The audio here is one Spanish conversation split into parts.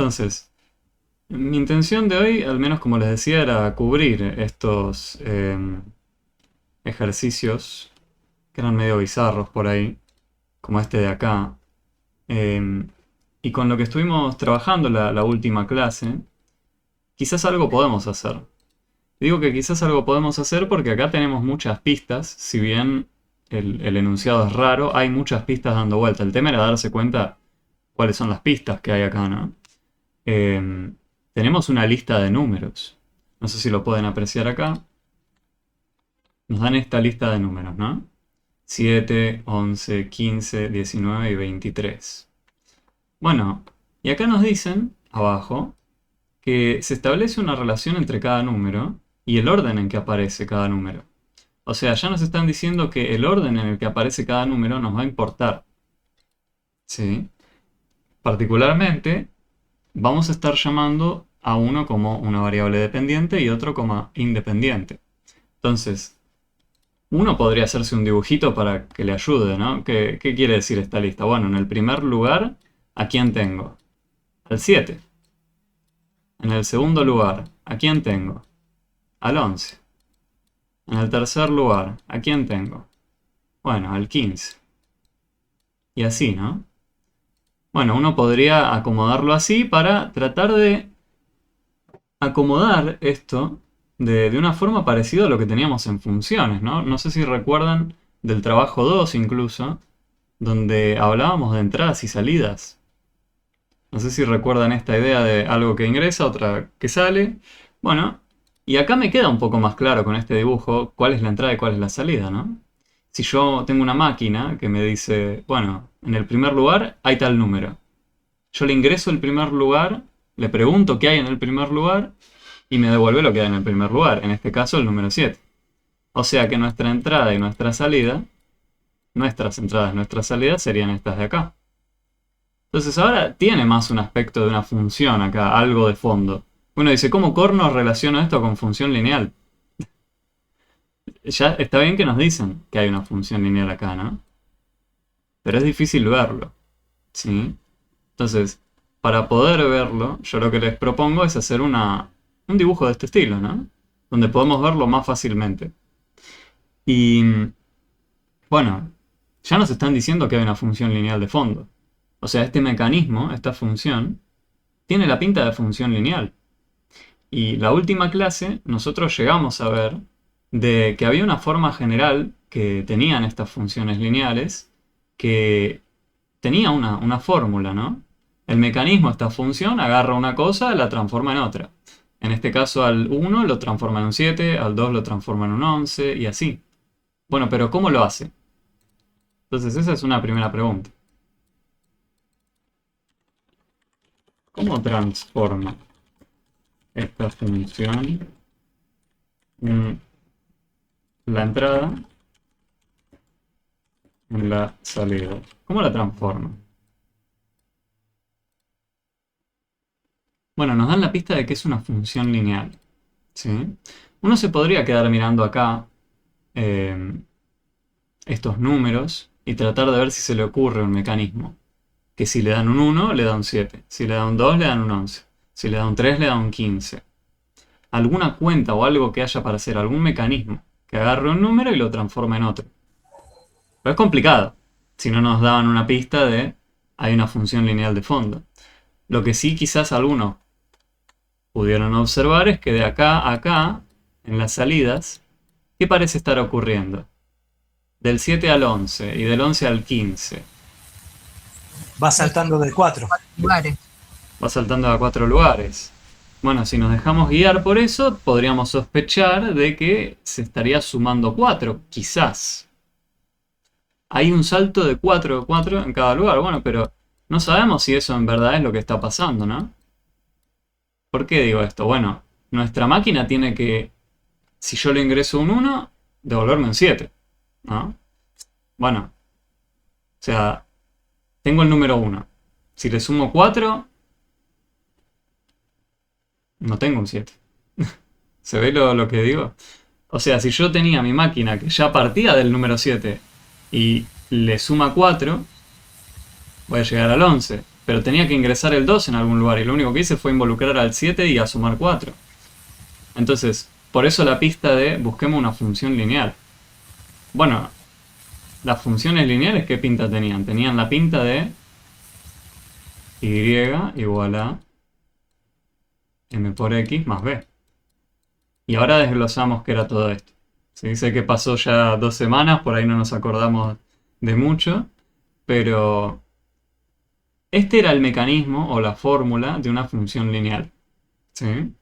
entonces, mi intención de hoy, al menos como les decía, era cubrir estos ejercicios que eran medio bizarros por ahí, como este de acá. Em, y con lo que estuvimos trabajando la última clase, quizás algo podemos hacer. Digo que quizás algo podemos hacer porque acá tenemos muchas pistas, si bien el enunciado es raro, hay muchas pistas dando vuelta. El tema era darse cuenta cuáles son las pistas que hay acá, ¿no? Tenemos una lista de números. No sé si lo pueden apreciar acá. Nos dan esta lista de números, ¿no? 7, 11, 15, 19 y 23. Bueno, y acá nos dicen, abajo, que se establece una relación entre cada número y el orden en que aparece cada número. O sea, ya nos están diciendo que el orden en el que aparece cada número nos va a importar. ¿Sí? Particularmente, vamos a estar llamando a uno como una variable dependiente y otro como independiente. Entonces, uno podría hacerse un dibujito para que le ayude, ¿no? ¿Qué quiere decir esta lista? Bueno, en el primer lugar, ¿a quién tengo? Al 7. En el segundo lugar, ¿a quién tengo? Al 11. En el tercer lugar, ¿a quién tengo? Bueno, al 15. Y así, ¿no? Bueno, uno podría acomodarlo así para tratar de acomodar esto de una forma parecida a lo que teníamos en funciones, ¿no? No sé si recuerdan del trabajo 2 incluso, donde hablábamos de entradas y salidas. No sé si recuerdan esta idea de algo que ingresa, otra que sale. Bueno, y acá me queda un poco más claro con este dibujo cuál es la entrada y cuál es la salida, ¿no? Si yo tengo una máquina que me dice, bueno, en el primer lugar hay tal número. Yo le ingreso el primer lugar, le pregunto qué hay en el primer lugar y me devuelve lo que hay en el primer lugar, en este caso el número 7. O sea que nuestra entrada y nuestra salida, nuestras entradas y nuestras salidas serían estas de acá. Entonces ahora tiene más un aspecto de una función acá, algo de fondo. Uno dice, ¿cómo corno relaciono esto con función lineal? Ya está bien que nos dicen que hay una función lineal acá, ¿no? Pero es difícil verlo, ¿sí? Entonces, para poder verlo, yo lo que les propongo es hacer un dibujo de este estilo, ¿no? Donde podemos verlo más fácilmente. Y, bueno, ya nos están diciendo que hay una función lineal de fondo. O sea, este mecanismo, esta función, tiene la pinta de función lineal. Y la última clase nosotros llegamos a ver de que había una forma general que tenían estas funciones lineales que tenía una fórmula, ¿no? El mecanismo de esta función agarra una cosa y la transforma en otra. En este caso al 1 lo transforma en un 7, al 2 lo transforma en un 11 y así. Bueno, pero ¿cómo lo hace? Entonces esa es una primera pregunta. ¿Cómo transforma esta función la entrada en la salida? ¿Cómo la transforma? Bueno, nos dan la pista de que es una función lineal, ¿sí? Uno se podría quedar mirando acá eh, estos números y tratar de ver si se le ocurre un mecanismo. Que si le dan un 1, le da un 7. Si le dan un 2, le dan un 11. Si le dan un 3, le dan un 15. Alguna cuenta o algo que haya para hacer, algún mecanismo que agarre un número y lo transforme en otro. Pero es complicado, si no nos daban una pista de hay una función lineal de fondo. Lo que sí quizás algunos pudieron observar es que de acá a acá, en las salidas, ¿qué parece estar ocurriendo? Del 7 al 11 y del 11 al 15. Va saltando de 4. Lugares. Va saltando a 4 lugares. Bueno, si nos dejamos guiar por eso, podríamos sospechar de que se estaría sumando 4, quizás. Hay un salto de 4 en cada lugar, bueno, pero no sabemos si eso en verdad es lo que está pasando, ¿no? ¿Por qué digo esto? Bueno, nuestra máquina tiene que, si yo le ingreso un 1, devolverme un 7, ¿no? Bueno, o sea, tengo el número 1. Si le sumo 4, no tengo un 7. ¿Se ve lo que digo? O sea, si yo tenía mi máquina que ya partía del número 7 y le suma 4, voy a llegar al 11. pero tenía que ingresar el 2 en algún lugar y lo único que hice fue involucrar al 7 y a sumar 4. Entonces, por eso la pista de busquemos una función lineal. Bueno, las funciones lineales, ¿qué pinta tenían? Tenían la pinta de y igual a m por x más b. Y ahora desglosamos qué era todo esto. Se dice que pasó ya 2 semanas, por ahí no nos acordamos de mucho, pero este era el mecanismo o la fórmula de una función lineal. ¿Sí?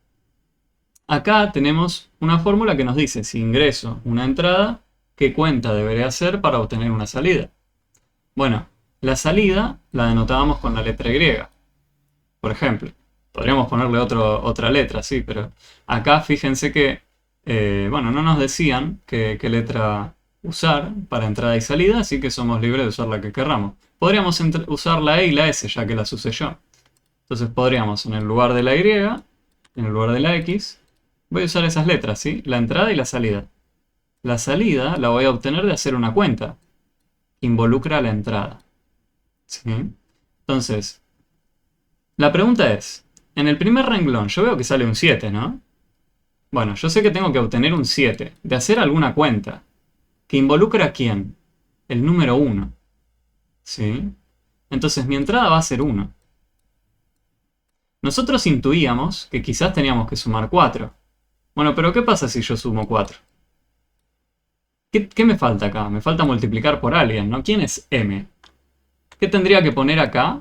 Acá tenemos una fórmula que nos dice si ingreso una entrada, qué cuenta deberé hacer para obtener una salida. Bueno, la salida la denotábamos con la letra Y. Por ejemplo, podríamos ponerle otra letra, sí, pero acá fíjense que, bueno, no nos decían qué letra usar para entrada y salida, así que somos libres de usar la que querramos. Podríamos usar la E y la S, ya que las usé yo. Entonces podríamos, en el lugar de la Y, en el lugar de la X, voy a usar esas letras, ¿sí? La entrada y la salida. La salida la voy a obtener de hacer una cuenta. Involucra la entrada. ¿Sí? Entonces, la pregunta es, en el primer renglón yo veo que sale un 7, ¿no? Bueno, yo sé que tengo que obtener un 7, de hacer alguna cuenta. ¿Que involucra a quién? El número 1. ¿Sí? Entonces mi entrada va a ser 1. Nosotros intuíamos que quizás teníamos que sumar 4. Bueno, pero ¿qué pasa si yo sumo 4? ¿Qué me falta acá? Me falta multiplicar por alguien, ¿no? ¿Quién es m? ¿Qué tendría que poner acá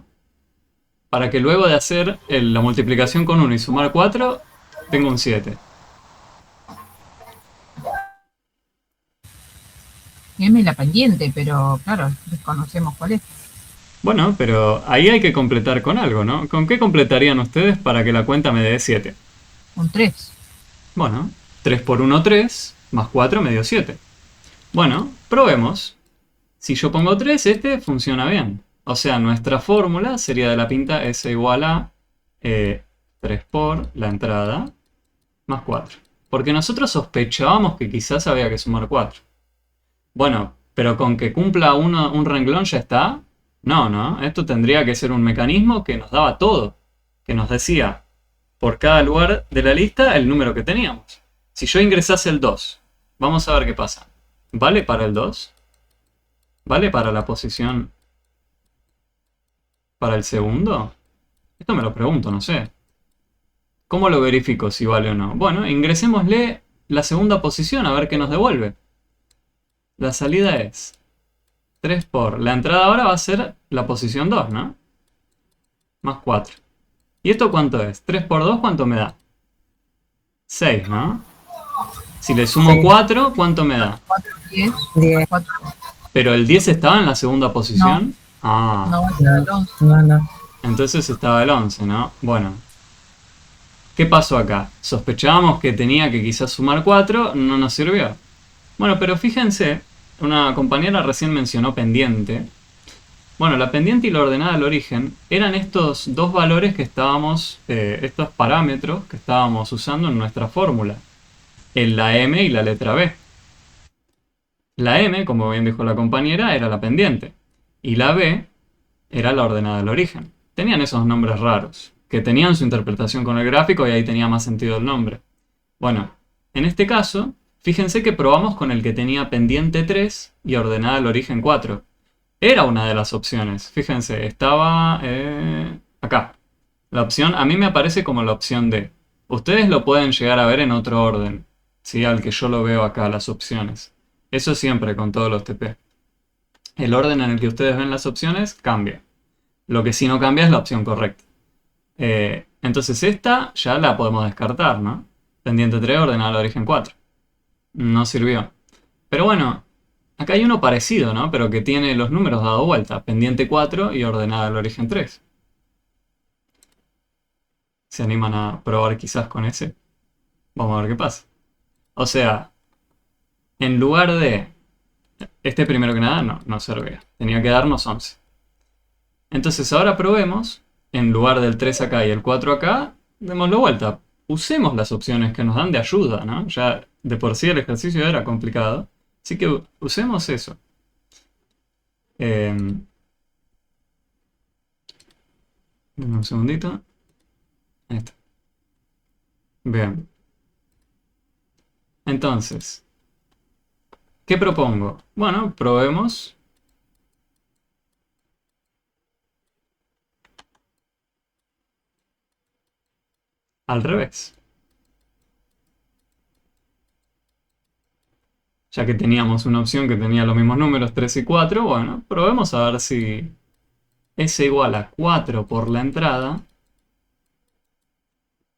para que luego de hacer la multiplicación con 1 y sumar 4, tenga un 7? M la pendiente, pero claro, desconocemos cuál es. Bueno, pero ahí hay que completar con algo, ¿no? ¿Con qué completarían ustedes para que la cuenta me dé 7? Un 3. Bueno, 3 por 1, 3, más 4 me dio 7. Bueno, probemos. Si yo pongo 3, este funciona bien. O sea, nuestra fórmula sería de la pinta S igual a 3 por la entrada más 4. Porque nosotros sospechábamos que quizás había que sumar 4. Bueno, pero con que cumpla un renglón ya está. No, ¿no? Esto tendría que ser un mecanismo que nos daba todo. Que nos decía por cada lugar de la lista el número que teníamos. Si yo ingresase el 2, vamos a ver qué pasa. ¿Vale para el 2? ¿Vale para la posición para el segundo? Esto me lo pregunto, no sé. ¿Cómo lo verifico si vale o no? Bueno, ingresémosle la segunda posición a ver qué nos devuelve. La salida es 3 por... La entrada ahora va a ser la posición 2, ¿no? Más 4. ¿Y esto cuánto es? 3 por 2, ¿cuánto me da? 6, ¿no? Si le sumo Sí. 4, ¿cuánto me da? 4, 10, 10. 4. ¿Pero el 10 estaba en la segunda posición? Ah, No, está el 11. No. entonces estaba el 11, ¿no? Bueno. ¿Qué pasó acá? Sospechábamos que tenía que quizás sumar 4, no nos sirvió. Bueno, pero fíjense, una compañera recién mencionó pendiente. Bueno, la pendiente y la ordenada al origen eran estos dos valores que estábamos, estos parámetros que estábamos usando en nuestra fórmula, en la m y la letra b. La m, como bien dijo la compañera, era la pendiente, y la b era la ordenada al origen. Tenían esos nombres raros, que tenían su interpretación con el gráfico y ahí tenía más sentido el nombre. Bueno, en este caso, fíjense que probamos con el que tenía pendiente 3 y ordenada al origen 4. Era una de las opciones. Fíjense, estaba acá. La opción, a mí me aparece como la opción D. Ustedes lo pueden llegar a ver en otro orden, ¿sí? Al que yo lo veo acá, las opciones. Eso siempre con todos los TP. El orden en el que ustedes ven las opciones cambia. Lo que sí no cambia es la opción correcta. Entonces esta ya la podemos descartar, ¿no? Pendiente 3, ordenada al origen 4. No sirvió. Pero bueno, acá hay uno parecido, ¿no? Pero que tiene los números dado vuelta. Pendiente 4 y ordenada al origen 3. ¿Se animan a probar quizás con ese? Vamos a ver qué pasa. O sea, en lugar de... Este primero que nada no servía. Tenía que darnos 11. Entonces ahora probemos. En lugar del 3 acá y el 4 acá, démoslo vuelta. Usemos las opciones que nos dan de ayuda, ¿no? Ya de por sí el ejercicio era complicado. Así que usemos eso. Dame un segundito. Ahí está. Bien. Entonces, ¿qué propongo? Bueno, probemos al revés. Ya que teníamos una opción que tenía los mismos números, 3 y 4, bueno, probemos a ver si s igual a 4 por la entrada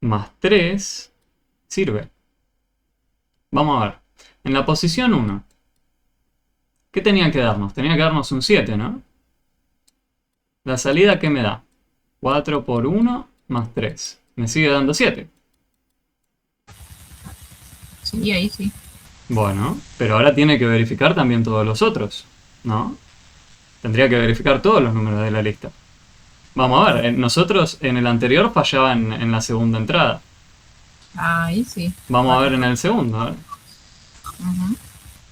más 3 sirve. Vamos a ver. En la posición 1, ¿qué tenía que darnos? Tenía que darnos un 7, ¿no? La salida, ¿qué me da? 4 por 1 más 3. Me sigue dando 7. Sí, ahí sí. Bueno, pero ahora tiene que verificar también todos los otros, ¿no? Tendría que verificar todos los números de la lista. Vamos a ver, nosotros en el anterior fallaba en la segunda entrada. Ahí sí. Vamos a ver en el segundo. A ver. Ujú.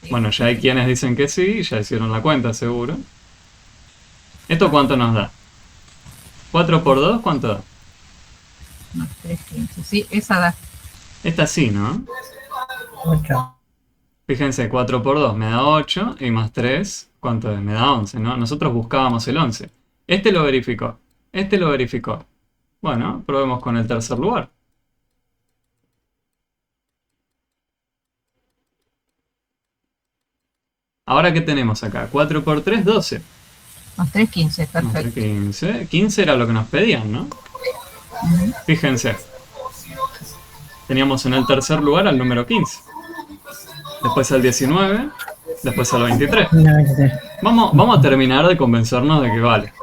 Sí, Bueno, ya hay quienes dicen que sí, ya hicieron la cuenta seguro. ¿Esto cuánto nos da? 4 por 2, ¿cuánto da? más 3, 15. Sí, esa da. Esta sí, ¿no? 8. Fíjense, 4 por 2 me da 8 y más 3, ¿cuánto es? Me da 11, ¿no? Nosotros buscábamos el 11. Este lo verificó. Este lo verificó. Bueno, probemos con el tercer lugar. Ahora, ¿qué tenemos acá? 4 por 3, 12. Más 3, 15. Más 3, Perfecto. 15. 15 era lo que nos pedían, ¿no? Ujú. Fíjense. Teníamos en el tercer lugar al número 15. Después al 19. Después al 23. No, 23. Vamos a terminar de convencernos de que vale.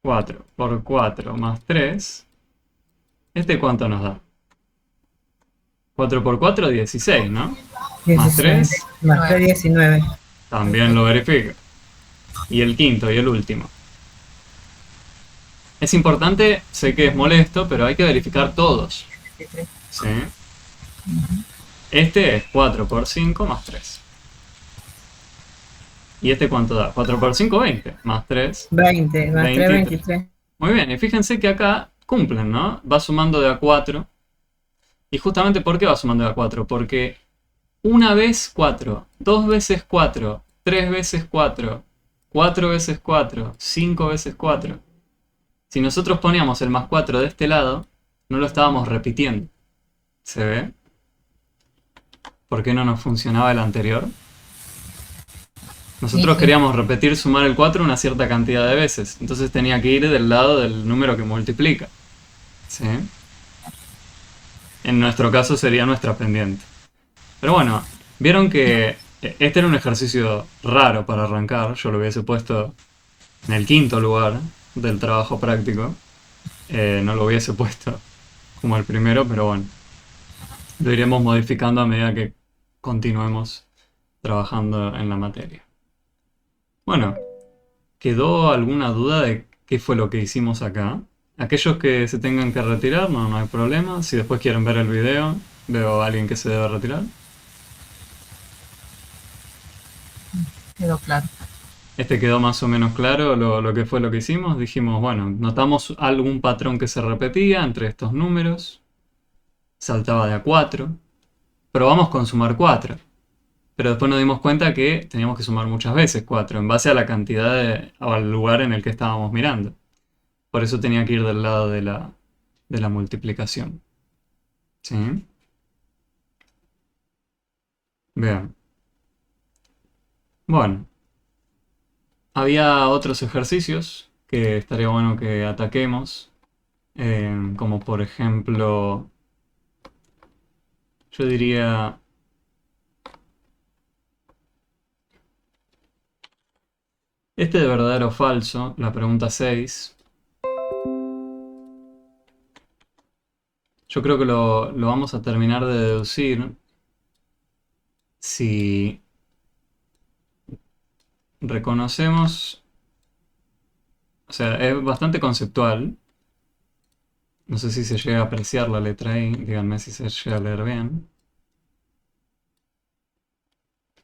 Cuatro por 4 más 3. ¿Este cuánto nos da? 4 por 4, 16, ¿no? Más 3, Más 3, 19. también lo verifica. Y el quinto y el último. Es importante, sé que es molesto, pero hay que verificar todos. 23. ¿Sí? Este es 4 por 5 más 3. ¿Y este cuánto da? 4 por 5, 20. Más 3, 20. Más 3, 23. 23. Muy bien, y fíjense que acá cumplen, ¿no? Va sumando de a 4. Y justamente, ¿por qué va sumando de a 4? Porque una vez 4, 2 veces 4, 3 veces 4, 4 veces 4, 5 veces 4. Si nosotros poníamos el más 4 de este lado, no lo estábamos repitiendo. ¿Se ve? ¿Por qué no nos funcionaba el anterior? Nosotros Sí, sí. queríamos repetir sumar el 4 una cierta cantidad de veces. Entonces tenía que ir del lado del número que multiplica. ¿Sí? En nuestro caso sería nuestra pendiente. Pero bueno, vieron que este era un ejercicio raro para arrancar. Yo lo hubiese puesto en el quinto lugar del trabajo práctico. No lo hubiese puesto como el primero, pero bueno. Lo iremos modificando a medida que continuemos trabajando en la materia. Bueno, ¿quedó alguna duda de qué fue lo que hicimos acá? Aquellos que se tengan que retirar, no hay problema. Si después quieren ver el video, veo a alguien que se debe retirar. Quedó claro. Este quedó más o menos claro lo que fue lo que hicimos. Dijimos, bueno, notamos algún patrón que se repetía entre estos números. Saltaba de a 4. Probamos con sumar 4. Pero después nos dimos cuenta que teníamos que sumar muchas veces 4 en base a la cantidad o al lugar en el que estábamos mirando. Por eso tenía que ir del lado de la multiplicación. ¿Sí? Bien. Bueno. Había otros ejercicios que estaría bueno que ataquemos. Como por ejemplo, yo diría... Este de verdadero o falso, la pregunta 6. Yo creo que lo vamos a terminar de deducir si reconocemos... O sea, es bastante conceptual. No sé si se llega a apreciar la letra I. Díganme si se llega a leer bien.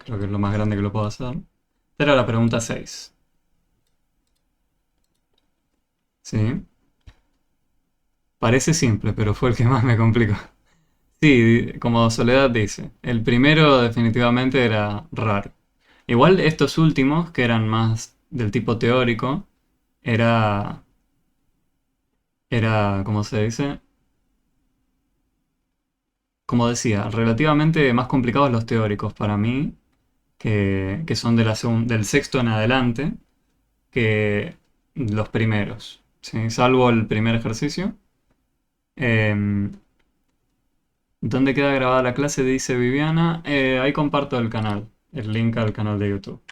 Creo que es lo más grande que lo puedo hacer. Esta era la pregunta 6. ¿Sí? Parece simple, pero fue el que más me complicó. Sí, como Soledad dice, el primero definitivamente era raro. Igual estos últimos, que eran más del tipo teórico, era, ¿cómo se dice? Como decía, relativamente más complicados los teóricos para mí, que son del sexto en adelante, que los primeros, ¿sí? Salvo el primer ejercicio. Em, ¿Dónde queda grabada la clase? Dice Viviana. Ahí comparto el canal, el link al canal de YouTube.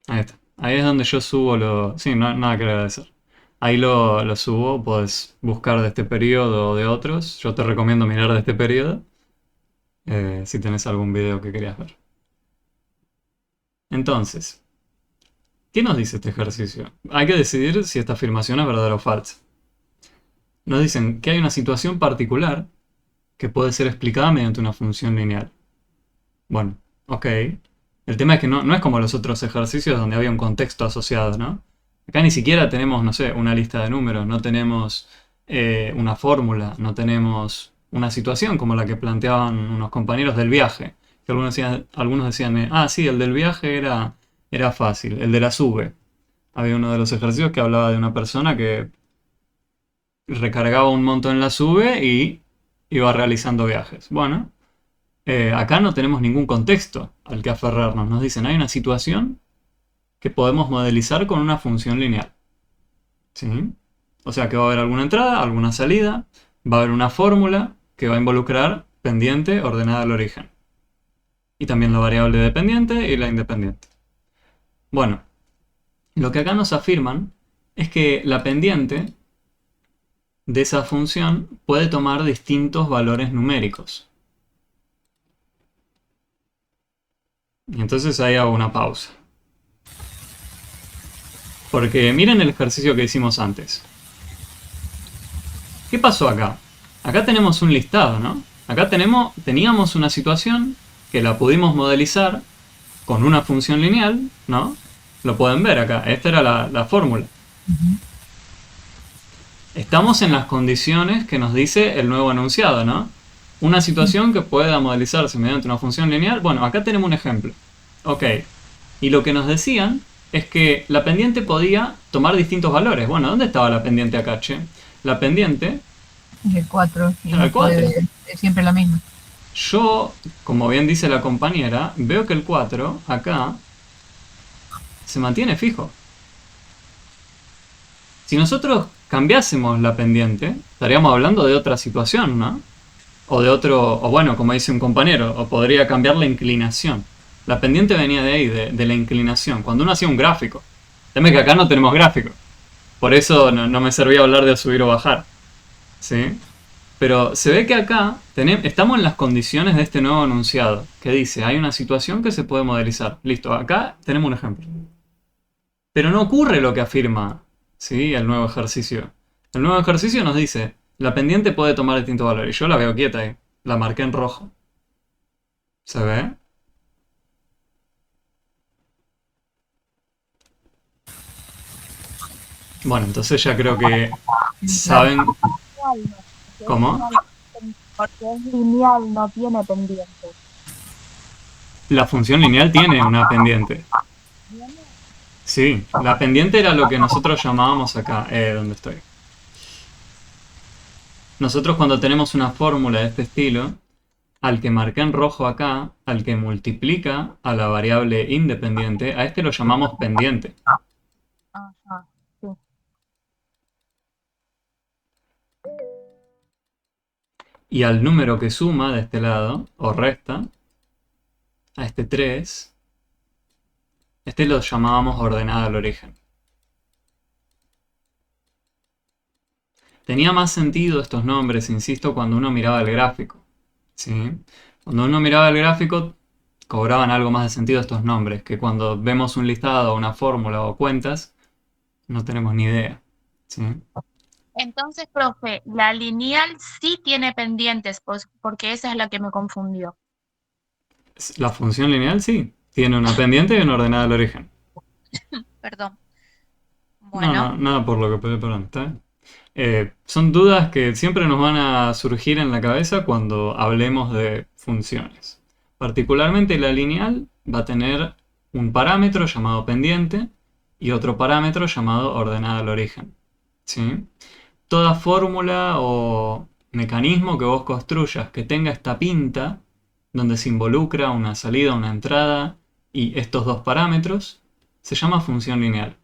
Ahí está. Ahí es donde yo subo lo... Sí, no, nada que agradecer. Ahí lo subo, puedes buscar de este periodo o de otros. Yo te recomiendo mirar de este periodo, si tenés algún video que querías ver. Entonces, ¿qué nos dice este ejercicio? Hay que decidir si esta afirmación es verdadera o falsa. Nos dicen que hay una situación particular que puede ser explicada mediante una función lineal. Bueno, ok. El tema es que no es como los otros ejercicios donde había un contexto asociado, ¿no? Acá ni siquiera tenemos, no sé, una lista de números, no tenemos una fórmula, no tenemos una situación como la que planteaban unos compañeros del viaje. Que algunos decían, sí, el del viaje era fácil, el de la sube. Había uno de los ejercicios que hablaba de una persona que recargaba un monto en la sube y iba realizando viajes. Bueno, acá no tenemos ningún contexto al que aferrarnos. Nos dicen, hay una situación que podemos modelizar con una función lineal. ¿Sí? O sea que va a haber alguna entrada, alguna salida, va a haber una fórmula que va a involucrar pendiente ordenada al origen. Y también la variable dependiente y la independiente. Bueno, lo que acá nos afirman es que la pendiente de esa función puede tomar distintos valores numéricos. Y entonces ahí hago una pausa. Porque miren el ejercicio que hicimos antes. ¿Qué pasó acá? Acá tenemos un listado, ¿no? Acá teníamos una situación que la pudimos modelizar con una función lineal, ¿no? Lo pueden ver acá. Esta era la fórmula. Estamos en las condiciones que nos dice el nuevo enunciado, ¿no? Una situación que pueda modelizarse mediante una función lineal. Bueno, acá tenemos un ejemplo. Ok. Y lo que nos decían es que la pendiente podía tomar distintos valores. Bueno, ¿dónde estaba la pendiente acá, che? La pendiente... Es el 4. Y el 4. Es siempre la misma. Yo, como bien dice la compañera, veo que el 4 acá se mantiene fijo. Si nosotros cambiásemos la pendiente, estaríamos hablando de otra situación, ¿no? O de otro, o bueno, como dice un compañero, o podría cambiar la inclinación. La pendiente venía de ahí, de la inclinación, cuando uno hacía un gráfico. Teme que acá no tenemos gráfico. Por eso no me servía hablar de subir o bajar. ¿Sí? Pero se ve que acá estamos en las condiciones de este nuevo enunciado, que dice, hay una situación que se puede modelizar. Listo, acá tenemos un ejemplo. Pero no ocurre lo que afirma, ¿sí?, el nuevo ejercicio. El nuevo ejercicio nos dice, la pendiente puede tomar distintos valores. Y yo la veo quieta ahí, la marqué en rojo. ¿Se ve? Bueno, entonces ya creo que saben... ¿Cómo? Porque es lineal, no tiene pendiente. La función lineal tiene una pendiente. Sí, la pendiente era lo que nosotros llamábamos acá, donde estoy. Nosotros cuando tenemos una fórmula de este estilo, al que marqué en rojo acá, al que multiplica a la variable independiente, a este lo llamamos pendiente. Ajá, sí. Y al número que suma de este lado, o resta, a este 3, este lo llamábamos ordenada al origen. Tenía más sentido estos nombres, insisto, cuando uno miraba el gráfico. ¿Sí? Cuando uno miraba el gráfico, cobraban algo más de sentido estos nombres, que cuando vemos un listado, una fórmula o cuentas, no tenemos ni idea. ¿Sí? Entonces, profe, la lineal sí tiene pendientes, porque esa es la que me confundió. La función lineal sí, tiene una pendiente y una ordenada al origen. Perdón. No, Bueno, no, nada por lo que puede preguntar. Son dudas que siempre nos van a surgir en la cabeza cuando hablemos de funciones. Particularmente la lineal va a tener un parámetro llamado pendiente y otro parámetro llamado ordenada al origen. ¿Sí? Toda fórmula o mecanismo que vos construyas que tenga esta pinta, donde se involucra una salida, una entrada y estos dos parámetros, se llama función lineal.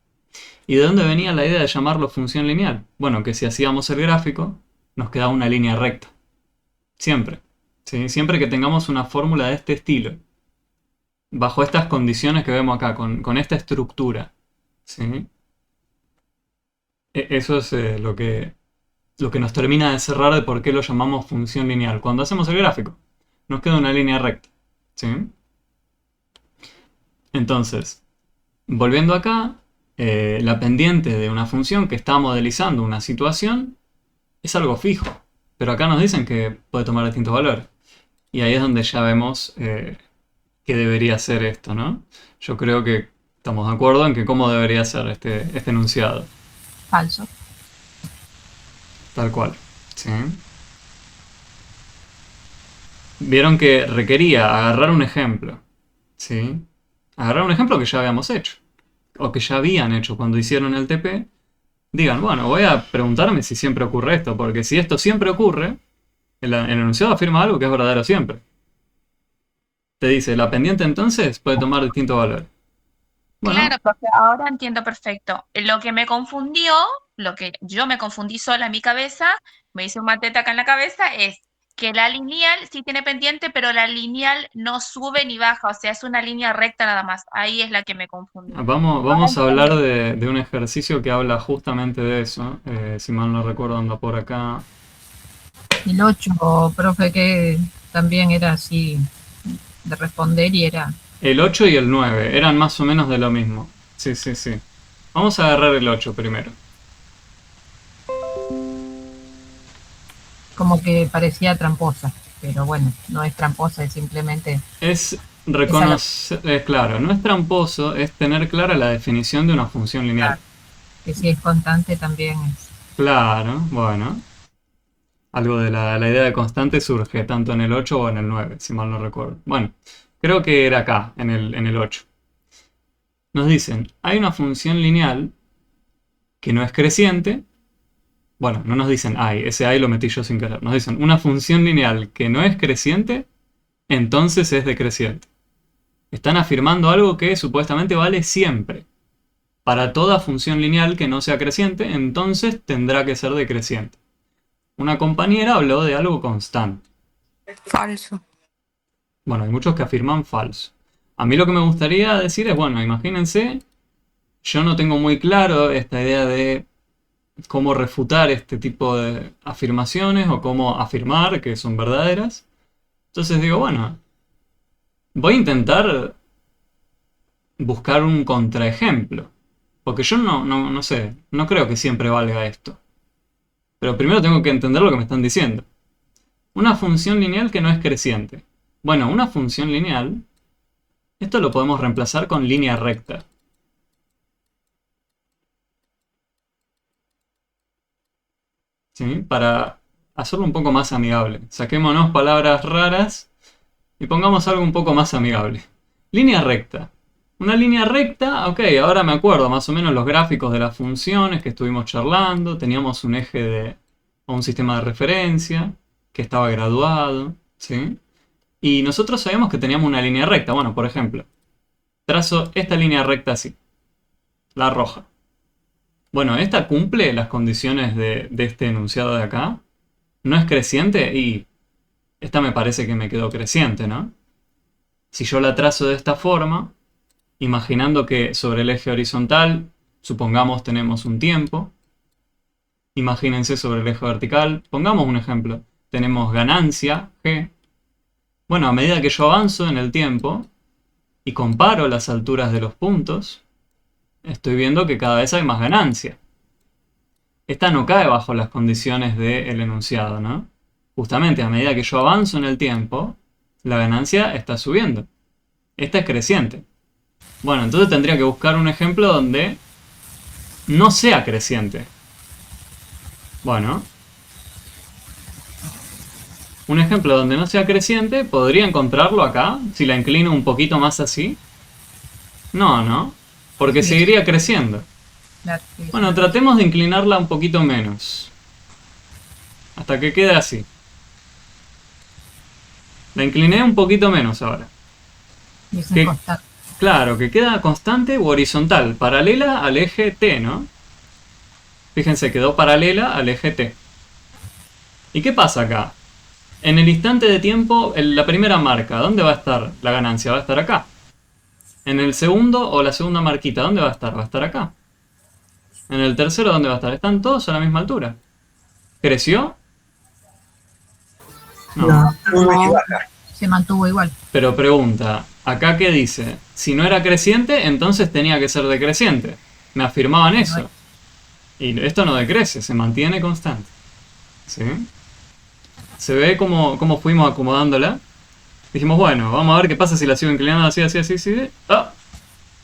¿Y de dónde venía la idea de llamarlo función lineal? Bueno, que si hacíamos el gráfico, nos quedaba una línea recta. Siempre. ¿Sí? Siempre que tengamos una fórmula de este estilo. Bajo estas condiciones que vemos acá, con esta estructura. ¿Sí? Eso es lo que nos termina de cerrar de por qué lo llamamos función lineal. Cuando hacemos el gráfico, nos queda una línea recta. ¿Sí? Entonces, volviendo acá, la pendiente de una función que está modelizando una situación es algo fijo. Pero acá nos dicen que puede tomar distintos valores. Y ahí es donde ya vemos qué debería ser esto, ¿no? Yo creo que estamos de acuerdo en que cómo debería ser este enunciado. Falso. Tal cual. ¿Sí? Vieron que requería agarrar un ejemplo. ¿Sí? Agarrar un ejemplo que ya habíamos hecho. O que ya habían hecho cuando hicieron el TP. Digan, bueno, voy a preguntarme si siempre ocurre esto. Porque si esto siempre ocurre, el enunciado afirma algo que es verdadero siempre. Te dice, la pendiente entonces puede tomar distintos valores. Bueno, claro, profe, ahora entiendo perfecto. Lo que me confundió, lo que yo me confundí sola en mi cabeza, me hice un matete acá en la cabeza, es que la lineal sí tiene pendiente, pero la lineal no sube ni baja, o sea, es una línea recta nada más. Ahí es la que me confundí. Ahora vamos a hablar entiendo. de un ejercicio que habla justamente de eso. Si mal no recuerdo, anda por acá. El 8, profe, que también era así de responder y era El 8 y el 9 eran más o menos de lo mismo. Sí, sí, sí. Vamos a agarrar el 8 primero. como que parecía tramposa, pero bueno, no es tramposa, es simplemente Es esa la reconocer, claro, no es tramposo, es tener clara la definición de una función lineal. que si es constante también es. Claro, bueno. Algo de la idea de constante surge tanto en el 8 o en el 9, si mal no recuerdo. Bueno, creo que era acá, en el 8. Nos dicen, hay una función lineal que no es creciente. Bueno, no nos dicen hay, ese hay lo metí yo sin querer. Nos dicen, una función lineal que no es creciente, entonces es decreciente. Están afirmando algo que supuestamente vale siempre. Para toda función lineal que no sea creciente, entonces tendrá que ser decreciente. Una compañera habló de algo constante. Falso. Bueno, hay muchos que afirman falso. A mí lo que me gustaría decir es, bueno, imagínense, yo no tengo muy claro esta idea de cómo refutar este tipo de afirmaciones o cómo afirmar que son verdaderas. Entonces digo, bueno, voy a intentar buscar un contraejemplo. Porque yo no sé, no creo que siempre valga esto. Pero primero tengo que entender lo que me están diciendo. Una función lineal que no es creciente. Bueno, una función lineal, esto lo podemos reemplazar con línea recta. ¿Sí? Para hacerlo un poco más amigable. Saquémonos palabras raras y pongamos algo un poco más amigable. Línea recta. Una línea recta, ok, ahora me acuerdo más o menos los gráficos de las funciones que estuvimos charlando. Teníamos un eje o un sistema de referencia que estaba graduado, ¿sí? Y nosotros sabíamos que teníamos una línea recta. Bueno, por ejemplo, trazo esta línea recta así, la roja. Bueno, esta cumple las condiciones de este enunciado de acá. No es creciente y esta me parece que me quedó creciente, ¿no? Si yo la trazo de esta forma, imaginando que sobre el eje horizontal, supongamos tenemos un tiempo. Imagínense sobre el eje vertical, pongamos un ejemplo. Tenemos ganancia, G. Bueno, a medida que yo avanzo en el tiempo y comparo las alturas de los puntos, estoy viendo que cada vez hay más ganancia. esta no cae bajo las condiciones del enunciado, ¿no? Justamente a medida que yo avanzo en el tiempo, la ganancia está subiendo. Esta es creciente. Bueno, entonces tendría que buscar un ejemplo donde no sea creciente. Bueno, un ejemplo donde no sea creciente, podría encontrarlo acá, si la inclino un poquito más así. No, ¿no? Porque Sí. seguiría creciendo. Claro, sí, sí. Bueno, tratemos de inclinarla un poquito menos. Hasta que quede así. La incliné un poquito menos ahora. Y eso ¿Qué? es constante. Claro, que queda constante u horizontal, paralela al eje T, ¿no? Fíjense, quedó paralela al eje T. ¿Y qué pasa acá? En el instante de tiempo, en la primera marca, ¿dónde va a estar la ganancia? Va a estar acá. En el segundo o la segunda marquita, ¿dónde va a estar? Va a estar acá. En el tercero, ¿dónde va a estar? Están todos a la misma altura. ¿Creció? No. Se mantuvo igual. Pero pregunta, ¿acá qué dice? Si no era creciente, entonces tenía que ser decreciente. Me afirmaban eso. Y esto no decrece, se mantiene constante. ¿Sí? ¿Se ve cómo fuimos acomodándola? Dijimos, bueno, vamos a ver qué pasa si la sigo inclinando así, así, así, así. ¡Ah!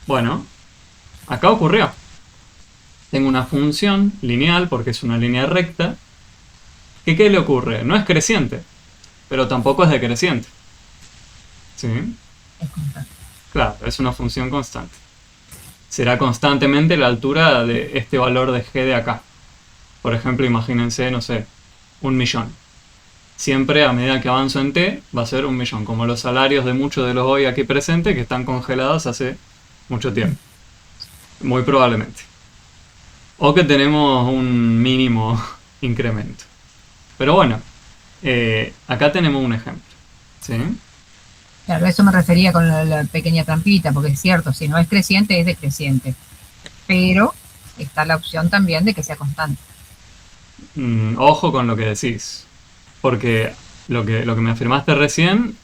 Bueno, acá ocurrió. Tengo una función lineal, porque es una línea recta. ¿Que qué le ocurre? No es creciente, pero tampoco es decreciente. ¿Sí? Es constante. Claro, es una función constante. Será constantemente la altura de este valor de g de acá. Por ejemplo, imagínense, no sé, 1.000.000. Siempre a medida que avanzo en t va a ser 1.000.000, como los salarios de muchos de los hoy aquí presentes que están congelados hace mucho tiempo. Muy probablemente. O que tenemos un mínimo incremento. Pero bueno, acá tenemos un ejemplo. ¿Sí? Claro, a eso me refería con la pequeña trampita, porque es cierto, si no es creciente, es decreciente. Pero está la opción también de que sea constante. Ojo con lo que decís. Porque lo que me afirmaste recién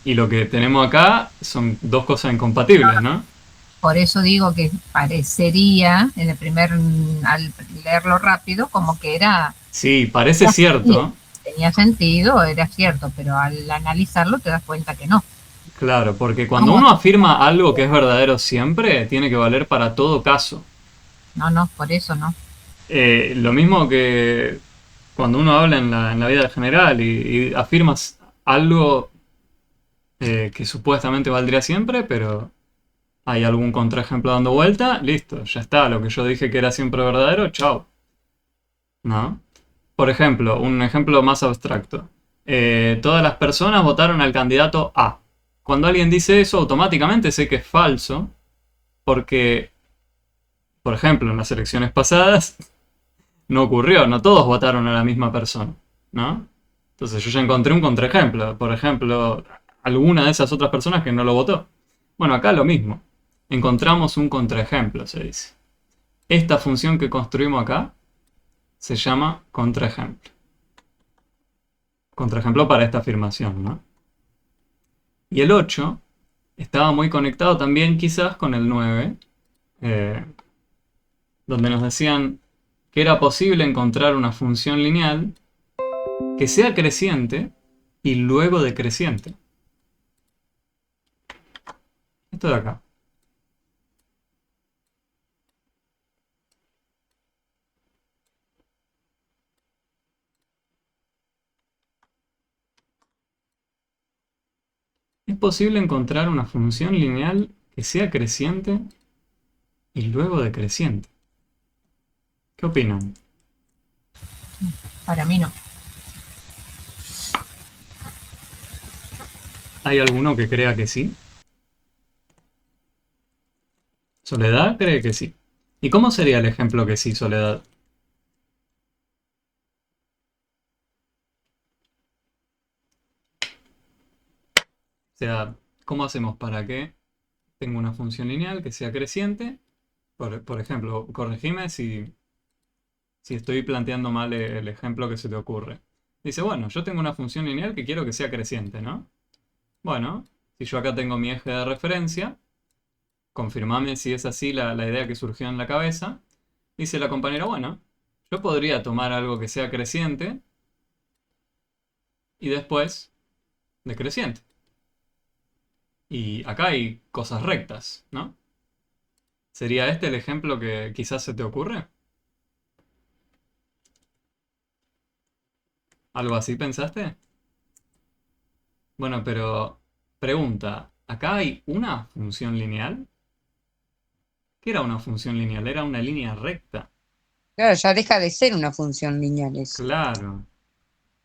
y lo que tenemos acá son dos cosas incompatibles, ¿no? Por eso digo que parecería, en el al leerlo rápido, como que Sí, parece cierto. tenía sentido, era cierto, pero al analizarlo te das cuenta que no. Claro, porque cuando uno afirma algo que es verdadero siempre, tiene que valer para todo caso. No, por eso no. Lo mismo que cuando uno habla en la vida general y afirmas algo que supuestamente valdría siempre, pero hay algún contraejemplo dando vuelta, listo, ya está, lo que yo dije que era siempre verdadero, chao. ¿No? Por ejemplo, un ejemplo más abstracto. Todas las personas votaron al candidato A. Cuando alguien dice eso, automáticamente sé que es falso, porque, por ejemplo, en las elecciones pasadas no ocurrió, no todos votaron a la misma persona, ¿no? Entonces yo ya encontré un contraejemplo, por ejemplo, alguna de esas otras personas que no lo votó. Bueno, acá lo mismo. Encontramos un contraejemplo, se dice. Esta función que construimos acá se llama contraejemplo. Contraejemplo para esta afirmación, ¿no? Y el 8 estaba muy conectado también quizás con el 9, donde nos decían que era posible encontrar una función lineal que sea creciente y luego decreciente. Esto de acá. Es posible encontrar una función lineal que sea creciente y luego decreciente. ¿Qué opinan? Para mí no. ¿Hay alguno que crea que sí? Soledad cree que sí. ¿Y cómo sería el ejemplo que sí, Soledad? O sea, ¿cómo hacemos para que tenga una función lineal que sea creciente? Por ejemplo, corregime si estoy planteando mal el ejemplo que se te ocurre. Dice, bueno, yo tengo una función lineal que quiero que sea creciente, ¿no? Bueno, si yo acá tengo mi eje de referencia, confirmame si es así la idea que surgió en la cabeza. Dice la compañera, bueno, Yo podría tomar algo que sea creciente y después decreciente. Y acá hay cosas rectas, ¿no? ¿Sería este el ejemplo que quizás se te ocurre? ¿Algo así pensaste? Bueno, pero pregunta, ¿acá hay una función lineal? ¿Qué era una función lineal? Era una línea recta. Claro, ya deja de ser una función lineal eso. Claro.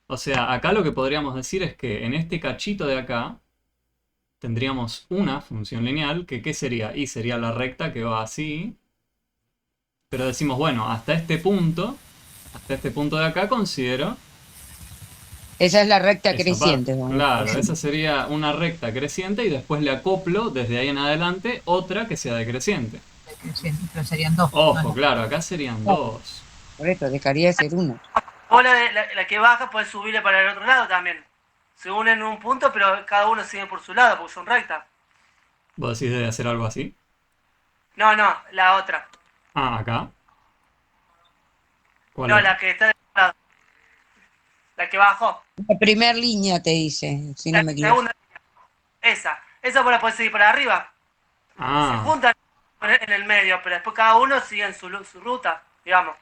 O sea, acá lo que podríamos decir es que en este cachito de acá tendríamos una función lineal que ¿qué sería? Y sería la recta que va así. Pero decimos, bueno, hasta este punto de acá considero Esa es la recta esa creciente. parte. Vamos a Claro, decir. esa sería una recta creciente y después le acoplo desde ahí en adelante otra que sea decreciente. Decreciente, pero serían dos. Ojo, claro, acá serían dos. Por eso dejaría de ser una. O la que baja puede subirle para el otro lado también. Se unen en un punto, pero cada uno sigue por su lado, porque son rectas. ¿Vos decís de hacer algo así? No, la otra. Ah, acá. ¿Cuál No, es? la que está de otro lado. La que bajó. La primera línea te dice, si no La me equivoco. segunda. Esa vos la podés seguir para arriba. Se Ah, juntan en el medio, pero después cada uno sigue en su ruta, digamos.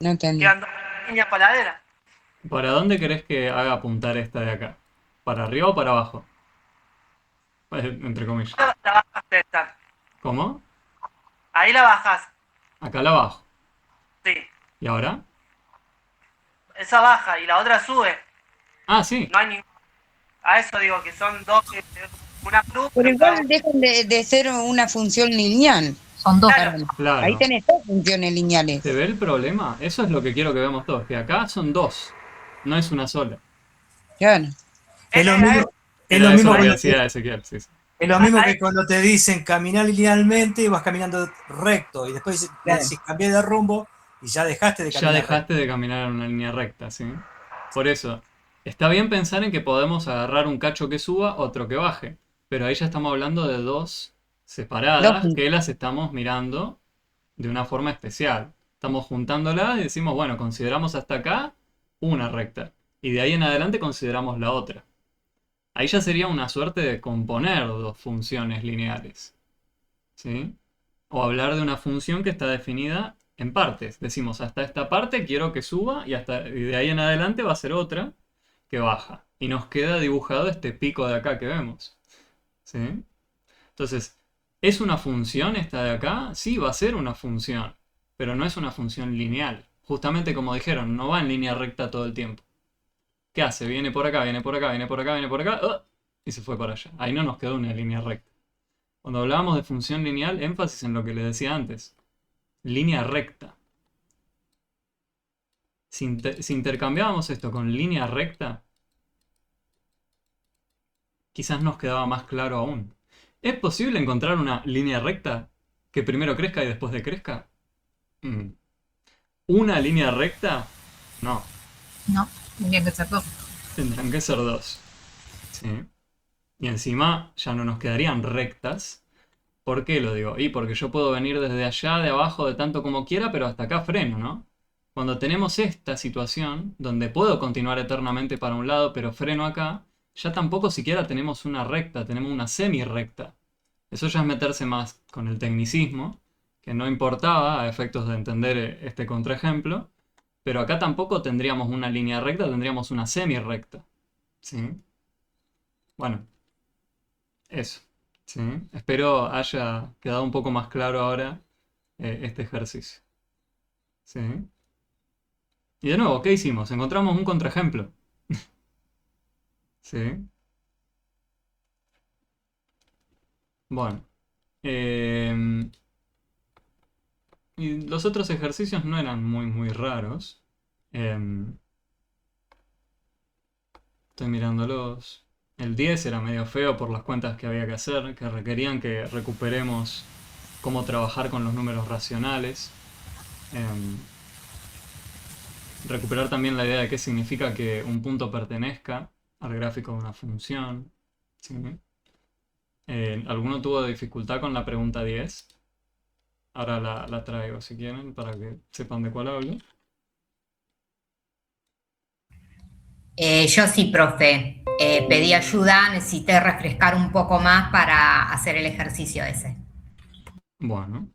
No entendí. Quedan dos líneas paralela. ¿para dónde querés que haga apuntar esta de acá? ¿Para arriba o para abajo? Entre comillas. La bajaste esta. ¿Cómo? Ahí la bajás. Acá la bajo. Sí. ¿Y ahora? Esa baja y la otra sube. Ah, sí. No hay ningún. A eso digo que son dos, una cruz. Pero igual dejan de ser una función lineal. Son dos. Claro. Claro. Ahí tenés dos funciones lineales. ¿Se ve el problema? Eso es lo que quiero que veamos todos. Que acá son dos. No es una sola. Claro. Es lo mismo, es Era lo eso mismo lo que que, decía Ezequiel. Sí, sí. es lo mismo que cuando te dicen caminar linealmente y vas caminando recto y después Claro. decís cambié de rumbo y ya dejaste de Ya caminar dejaste de caminar en una línea recta, ¿sí? Por eso, está bien pensar en que podemos agarrar un cacho que suba, otro que baje. Pero ahí ya estamos hablando de dos separadas Dos. que las estamos mirando de una forma especial. Estamos juntándolas y decimos, bueno, consideramos hasta acá una recta. Y de ahí en adelante consideramos la otra. Ahí ya sería una suerte de componer dos funciones lineales. ¿Sí? O hablar de una función que está definida en partes. Decimos, hasta esta parte quiero que suba y de ahí en adelante va a ser otra que baja. Y nos queda dibujado este pico de acá que vemos. ¿Sí? Entonces, ¿es una función esta de acá? Sí, va a ser una función, pero no es una función lineal. Justamente como dijeron, no va en línea recta todo el tiempo. ¿Qué hace? Viene por acá, viene por acá, viene por acá, viene por acá, y se fue para allá. Ahí no nos quedó una línea recta. Cuando hablábamos de función lineal, énfasis en lo que les decía antes. Línea recta. Si intercambiábamos esto con línea recta, quizás nos quedaba más claro aún. ¿Es posible encontrar una línea recta que primero crezca y después decrezca? ¿Una línea recta? No, No, tendrían que ser dos. tendrán que ser dos. ¿Sí? Y encima ya no nos quedarían rectas. ¿Por qué lo digo? Y porque yo puedo venir desde allá, de abajo, de tanto como quiera, pero hasta acá freno, ¿no? Cuando tenemos esta situación, donde puedo continuar eternamente para un lado, pero freno acá, ya tampoco siquiera tenemos una recta, tenemos una semi-recta. Eso ya es meterse más con el tecnicismo, que no importaba a efectos de entender este contraejemplo, pero acá tampoco tendríamos una línea recta, tendríamos una semi-recta. ¿Sí? Bueno, eso. ¿Sí? Espero haya quedado un poco más claro ahora este ejercicio. ¿Sí? Y de nuevo, ¿qué hicimos? Encontramos un contraejemplo. ¿Sí? Bueno. Y los otros ejercicios no eran muy raros. Estoy mirándolos. El 10 era medio feo por las cuentas que había que hacer, que requerían que recuperemos cómo trabajar con los números racionales. Recuperar también la idea de qué significa que un punto pertenezca al gráfico de una función. ¿Sí? ¿Alguno tuvo dificultad con la pregunta 10? Ahora la traigo si quieren para que sepan de cuál hablo. Yo sí, profe. Pedí ayuda, necesité refrescar un poco más para hacer el ejercicio ese. Bueno,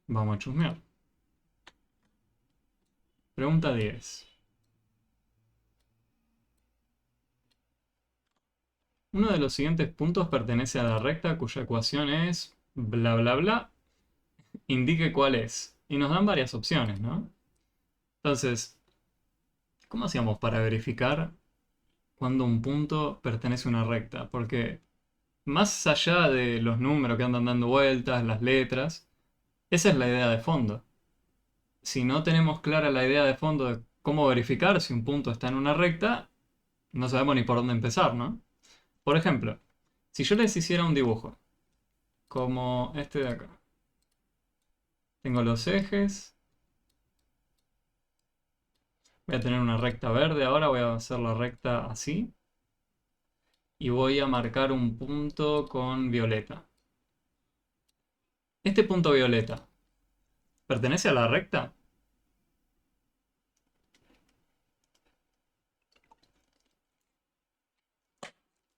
vamos a chusmear. Pregunta 10. Uno de los siguientes puntos pertenece a la recta cuya ecuación es bla bla bla. Indique cuál es. Y nos dan varias opciones, ¿no? Entonces, ¿cómo hacíamos para verificar cuando un punto pertenece a una recta? Porque más allá de los números que andan dando vueltas, las letras, esa es la idea de fondo. Si no tenemos clara la idea de fondo de cómo verificar si un punto está en una recta, no sabemos ni por dónde empezar, ¿no? Por ejemplo, si yo les hiciera un dibujo, como este de acá. Tengo los ejes. Voy a tener una recta verde ahora, voy a hacer la recta así. Y voy a marcar un punto con violeta. Este punto violeta, ¿pertenece a la recta?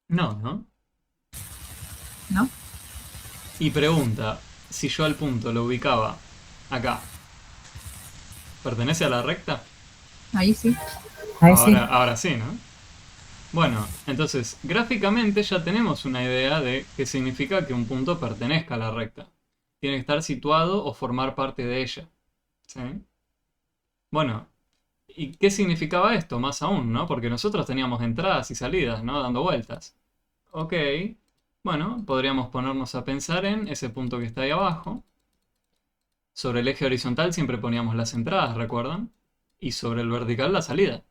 No, ¿no? ¿No? Y pregunta, si yo al punto lo ubicaba acá, ¿pertenece a la recta? Ahí sí. Ahí sí. Ahora sí, ¿no? Bueno, entonces, gráficamente ya tenemos una idea de qué significa que un punto pertenezca a la recta. Tiene que estar situado o formar parte de ella. ¿Sí? Bueno, ¿y qué significaba esto? Más aún, ¿no? Porque nosotros teníamos entradas y salidas, ¿no? Dando vueltas. Ok, bueno, podríamos ponernos a pensar en ese punto que está ahí abajo. Sobre el eje horizontal siempre poníamos las entradas, ¿recuerdan? Y sobre el vertical la salida.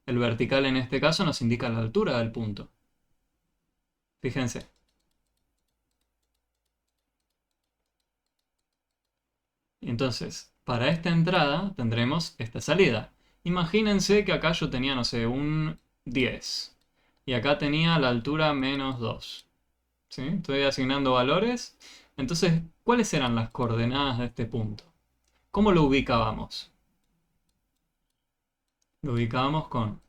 El vertical en este caso nos indica la altura del punto. Fíjense. Entonces, para esta entrada tendremos esta salida. Imagínense que acá yo tenía, no sé, un 10. Y acá tenía la altura menos 2. ¿Sí? Estoy asignando valores. Entonces, ¿cuáles eran las coordenadas de este punto? ¿Cómo lo ubicábamos? Lo ubicábamos con...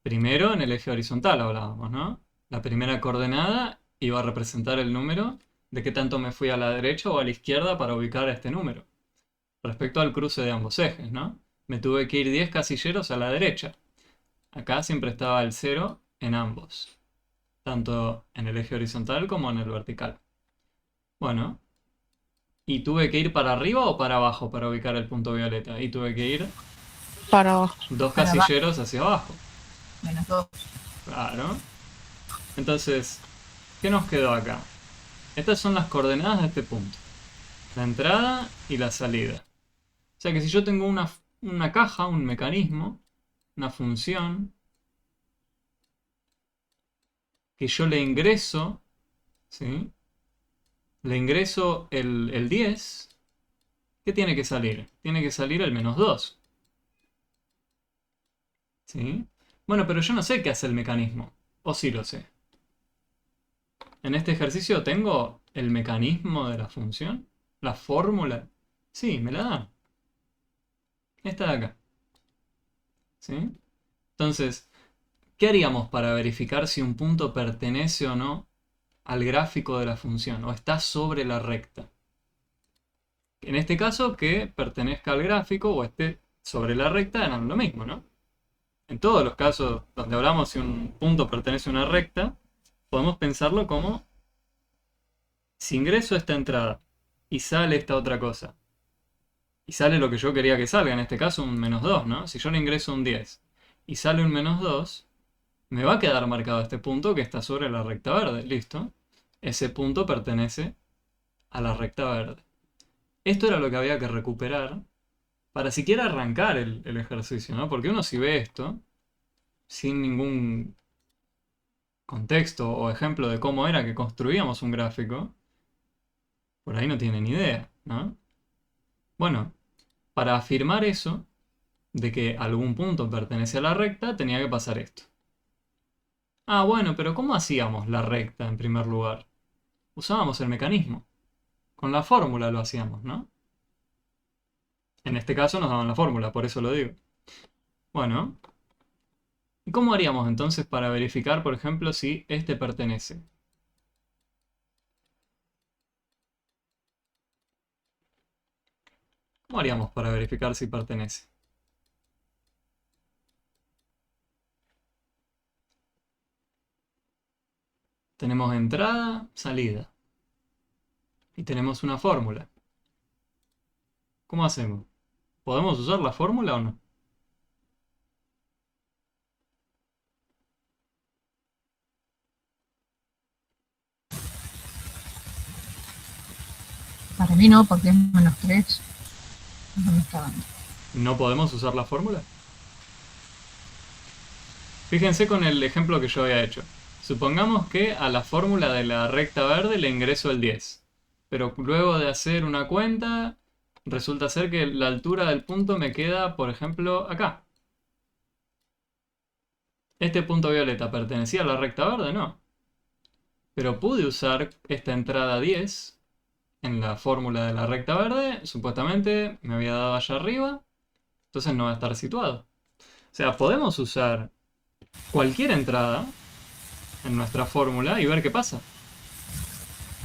Primero en el eje horizontal hablábamos, ¿no? La primera coordenada iba a representar el número de qué tanto me fui a la derecha o a la izquierda para ubicar este número. Respecto al cruce de ambos ejes, ¿no? Me tuve que ir 10 casilleros a la derecha. Acá siempre estaba el 0 en ambos. Tanto en el eje horizontal como en el vertical. Bueno. ¿Y tuve que ir para arriba o para abajo para ubicar el punto violeta? Y tuve que ir Para abajo. 2 Para casilleros hacia abajo. Menos 2. Claro. Entonces, ¿qué nos quedó acá? Estas son las coordenadas de este punto. La entrada y la salida. O sea que si yo tengo una caja, un mecanismo, una función, que yo le ingreso, ¿sí? Le ingreso el 10, ¿qué tiene que salir? Tiene que salir el menos 2. ¿Sí? Bueno, pero yo no sé qué hace el mecanismo. O sí lo sé. En este ejercicio tengo el mecanismo de la función. La fórmula. Sí, me la dan. Esta de acá. ¿Sí? Entonces, ¿qué haríamos para verificar si un punto pertenece o no al gráfico de la función? O está sobre la recta. En este caso, que pertenezca al gráfico o esté sobre la recta, eran lo mismo, ¿no? En todos los casos donde hablamos si un punto pertenece a una recta, podemos pensarlo como si ingreso esta entrada y sale esta otra cosa, y sale lo que yo quería que salga, en este caso un menos 2, ¿no? Si yo le ingreso un 10 y sale un menos 2, me va a quedar marcado este punto que está sobre la recta verde, ¿listo? Ese punto pertenece a la recta verde. Esto era lo que había que recuperar para siquiera arrancar el ejercicio, ¿no? Porque uno si ve esto, sin ningún contexto o ejemplo de cómo era que construíamos un gráfico, por ahí no tiene ni idea, ¿no? Bueno, para afirmar eso, de que algún punto pertenece a la recta, tenía que pasar esto. Ah, bueno, pero ¿cómo hacíamos la recta en primer lugar? Usábamos el mecanismo. Con la fórmula lo hacíamos, ¿no? En este caso nos daban la fórmula, por eso lo digo. Bueno, ¿y cómo haríamos entonces para verificar, por ejemplo, si este pertenece? ¿Cómo haríamos para verificar si pertenece? Tenemos entrada, salida. Y tenemos una fórmula. ¿Cómo hacemos? ¿Podemos usar la fórmula o no? Para mí no, porque es -3. No me está dando. ¿No podemos usar la fórmula? Fíjense con el ejemplo que yo había hecho. Supongamos que a la fórmula de la recta verde le ingreso el 10. Pero luego de hacer una cuenta, resulta ser que la altura del punto me queda, por ejemplo, acá. ¿Este punto violeta pertenecía a la recta verde? No. Pero pude usar esta entrada 10 en la fórmula de la recta verde. Supuestamente me había dado allá arriba. Entonces no va a estar situado. O sea, podemos usar cualquier entrada en nuestra fórmula y ver qué pasa.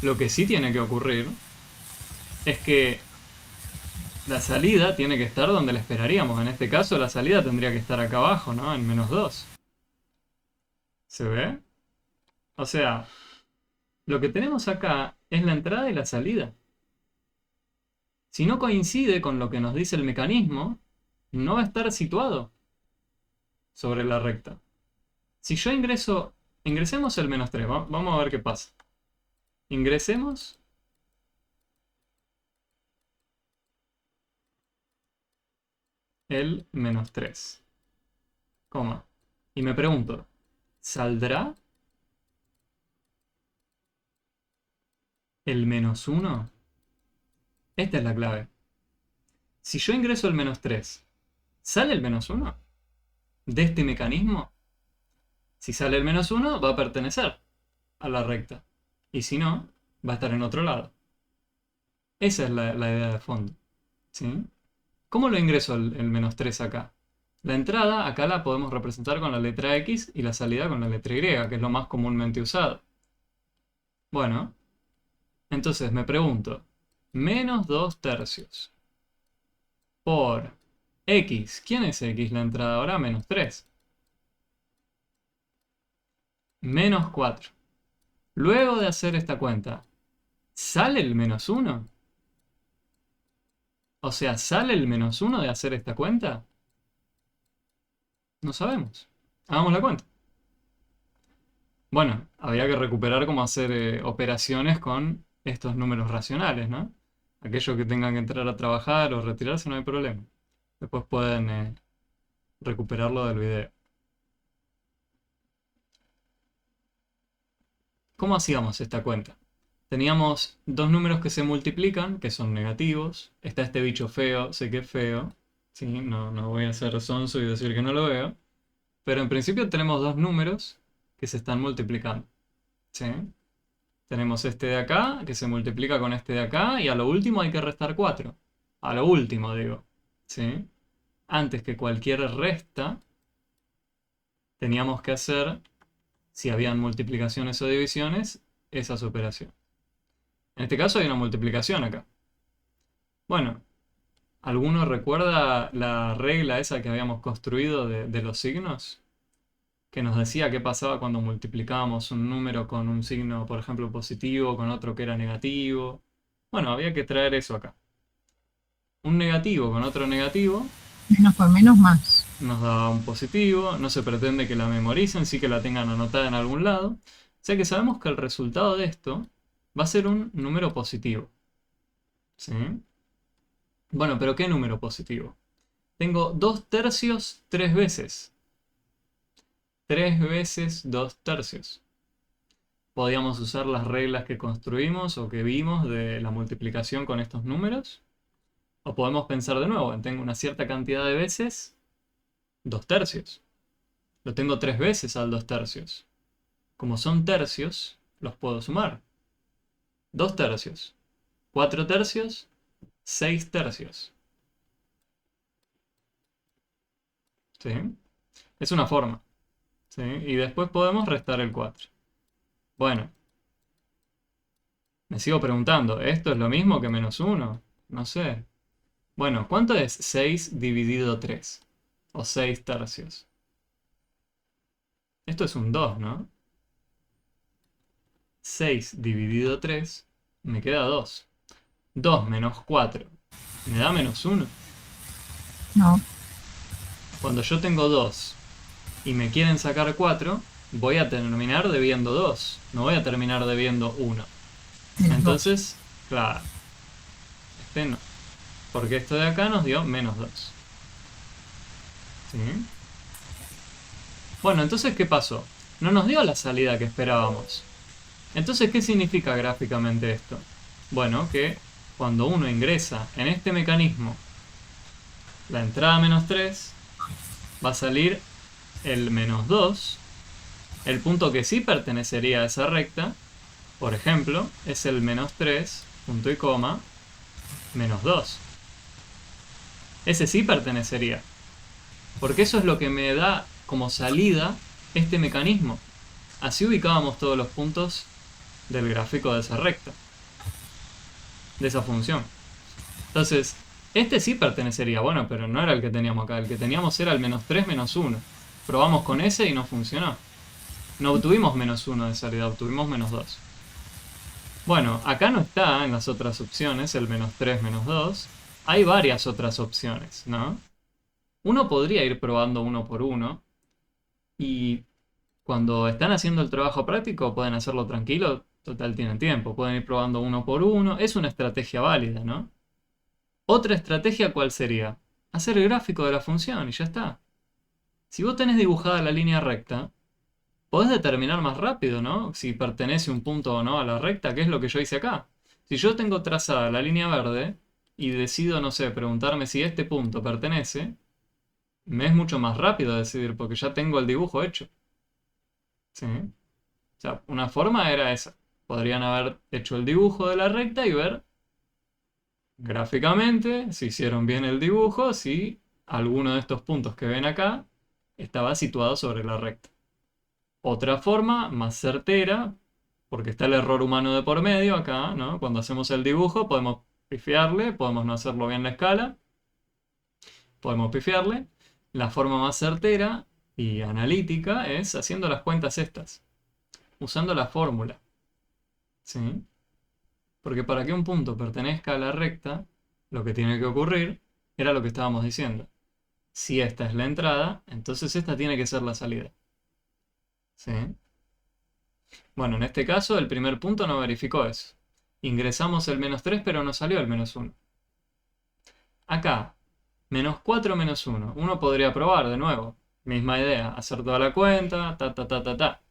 Lo que sí tiene que ocurrir es que la salida tiene que estar donde la esperaríamos. En este caso la salida tendría que estar acá abajo, ¿no? En -2. ¿Se ve? O sea, lo que tenemos acá es la entrada y la salida. Si no coincide con lo que nos dice el mecanismo, no va a estar situado sobre la recta. Si yo ingresemos el -3, vamos a ver qué pasa. Ingresemos el -3, coma. Y me pregunto, ¿saldrá el -1? Esta es la clave. Si yo ingreso el -3, ¿sale el -1 de este mecanismo? Si sale el -1, va a pertenecer a la recta. Y si no, va a estar en otro lado. Esa es la idea de fondo. ¿Sí? ¿Cómo lo ingreso el -3 acá? La entrada acá la podemos representar con la letra X y la salida con la letra Y, que es lo más comúnmente usado. Bueno, entonces me pregunto, -2/3 por X. ¿Quién es X? La entrada ahora, -3. -4. Luego de hacer esta cuenta, ¿sale el -1? O sea, ¿sale el -1 de hacer esta cuenta? No sabemos. Hagamos la cuenta. Bueno, habría que recuperar cómo hacer operaciones con estos números racionales, ¿no? Aquellos que tengan que entrar a trabajar o retirarse no hay problema. Después pueden recuperarlo del video. ¿Cómo hacíamos esta cuenta? Teníamos dos números que se multiplican, que son negativos. Está este bicho feo, sé que es feo. ¿Sí? No voy a ser sonso y decir que no lo veo. Pero en principio tenemos dos números que se están multiplicando. ¿Sí? Tenemos este de acá, que se multiplica con este de acá, y a lo último hay que restar 4. A lo último, digo. ¿Sí? Antes que cualquier resta, teníamos que hacer, si habían multiplicaciones o divisiones, esas operaciones. En este caso hay una multiplicación acá. Bueno, ¿alguno recuerda la regla esa que habíamos construido de los signos? Que nos decía qué pasaba cuando multiplicábamos un número con un signo, por ejemplo, positivo, con otro que era negativo. Bueno, había que traer eso acá. Un negativo con otro negativo. Menos por menos, más. Nos da un positivo. No se pretende que la memoricen, sí que la tengan anotada en algún lado. O sea que sabemos que el resultado de esto va a ser un número positivo. ¿Sí? Bueno, pero ¿qué número positivo? Tengo 2/3 3 veces. 3 veces 2/3. Podíamos usar las reglas que construimos o que vimos de la multiplicación con estos números. O podemos pensar de nuevo, tengo una cierta cantidad de veces 2/3. Lo tengo 3 veces al 2/3. Como son tercios, los puedo sumar. 2/3 4 tercios, 6 tercios. ¿Sí? Es una forma. ¿Sí? Y después podemos restar el 4. Bueno, me sigo preguntando, ¿esto es lo mismo que menos 1? No sé. Bueno, ¿cuánto es 6 dividido 3? O 6 tercios. Esto es un 2, ¿no? 6 dividido 3 me queda 2. 2 menos 4 me da menos 1. No, Cuando yo tengo 2 y me quieren sacar 4, voy a terminar debiendo 2. No voy a terminar debiendo 1. menos 2. Entonces, claro, este no. Porque esto de acá nos dio menos 2. ¿Sí? Bueno, entonces, ¿qué pasó? No nos dio la salida que esperábamos. Entonces, ¿qué significa gráficamente esto? Bueno, que cuando uno ingresa en este mecanismo la entrada menos 3, va a salir el menos 2. El punto que sí pertenecería a esa recta, por ejemplo, es el menos 3, punto y coma, menos 2. Ese sí pertenecería. Porque eso es lo que me da como salida este mecanismo. Así ubicábamos todos los puntos del gráfico de esa recta, de esa función. Entonces, este sí pertenecería, bueno, pero no era el que teníamos acá. El que teníamos era el menos 3, menos 1. Probamos con ese y no funcionó. No obtuvimos menos 1 de salida, obtuvimos menos 2. Bueno, acá no está en las otras opciones el menos 3, menos 2. Hay varias otras opciones, ¿no? Uno podría ir probando uno por uno. Y cuando están haciendo el trabajo práctico pueden hacerlo tranquilo. Total, tienen tiempo. Pueden ir probando uno por uno. Es una estrategia válida, ¿no? Otra estrategia, ¿cuál sería? Hacer el gráfico de la función y ya está. Si vos tenés dibujada la línea recta, podés determinar más rápido, ¿no? Si pertenece un punto o no a la recta, que es lo que yo hice acá. Si yo tengo trazada la línea verde y decido, no sé, preguntarme si este punto pertenece, me es mucho más rápido decidir porque ya tengo el dibujo hecho. ¿Sí? O sea, una forma era esa. Podrían haber hecho el dibujo de la recta y ver gráficamente si hicieron bien el dibujo, si alguno de estos puntos que ven acá estaba situado sobre la recta. Otra forma, más certera, porque está el error humano de por medio acá, ¿no? Cuando hacemos el dibujo podemos pifiarle, podemos no hacerlo bien la escala, podemos pifiarle. La forma más certera y analítica es haciendo las cuentas estas, usando la fórmula. ¿Sí? Porque para que un punto pertenezca a la recta, lo que tiene que ocurrir era lo que estábamos diciendo. Si esta es la entrada, entonces esta tiene que ser la salida. ¿Sí? Bueno, en este caso el primer punto no verificó eso. Ingresamos el menos 3, pero no salió el menos 1. Acá, menos 4, menos 1. Uno podría probar de nuevo. Misma idea, hacer toda la cuenta, ta.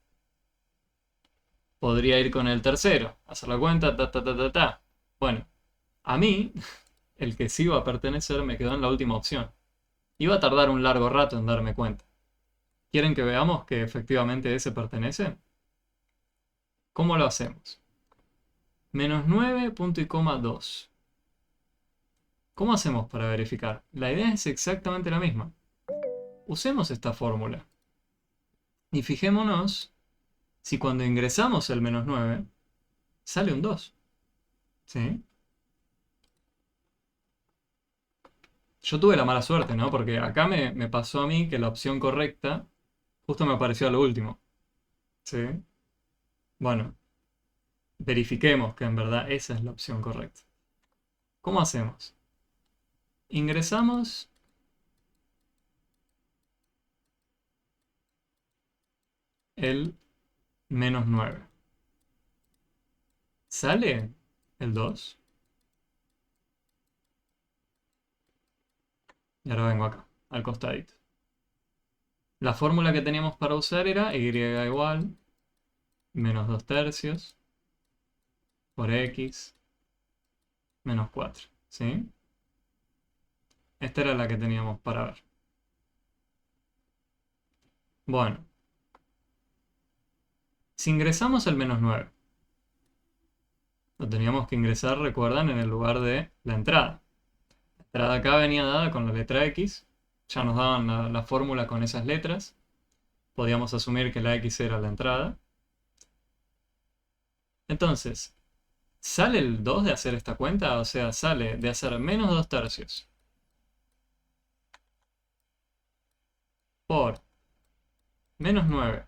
Podría ir con el tercero, hacer la cuenta, ta. Bueno, a mí, el que sí iba a pertenecer me quedó en la última opción. Iba a tardar un largo rato en darme cuenta. ¿Quieren que veamos que efectivamente ese pertenece? ¿Cómo lo hacemos? Menos 9, punto y coma 2. ¿Cómo hacemos para verificar? La idea es exactamente la misma. Usemos esta fórmula. Y fijémonos si cuando ingresamos el menos 9, sale un 2. ¿Sí? Yo tuve la mala suerte, ¿no? Porque acá me pasó a mí que la opción correcta justo me apareció a lo último. ¿Sí? Bueno, verifiquemos que en verdad esa es la opción correcta. ¿Cómo hacemos? Ingresamos el menos 9. ¿Sale el 2? Y ahora vengo acá, al costadito. La fórmula que teníamos para usar era y igual menos 2 tercios por x menos 4. ¿Sí? Esta era la que teníamos para ver. Bueno. Si ingresamos el menos 9, lo teníamos que ingresar, recuerdan, en el lugar de la entrada. La entrada acá venía dada con la letra X, ya nos daban la fórmula con esas letras. Podíamos asumir que la X era la entrada. Entonces, ¿sale el 2 de hacer esta cuenta? O sea, sale de hacer menos 2 tercios por menos 9.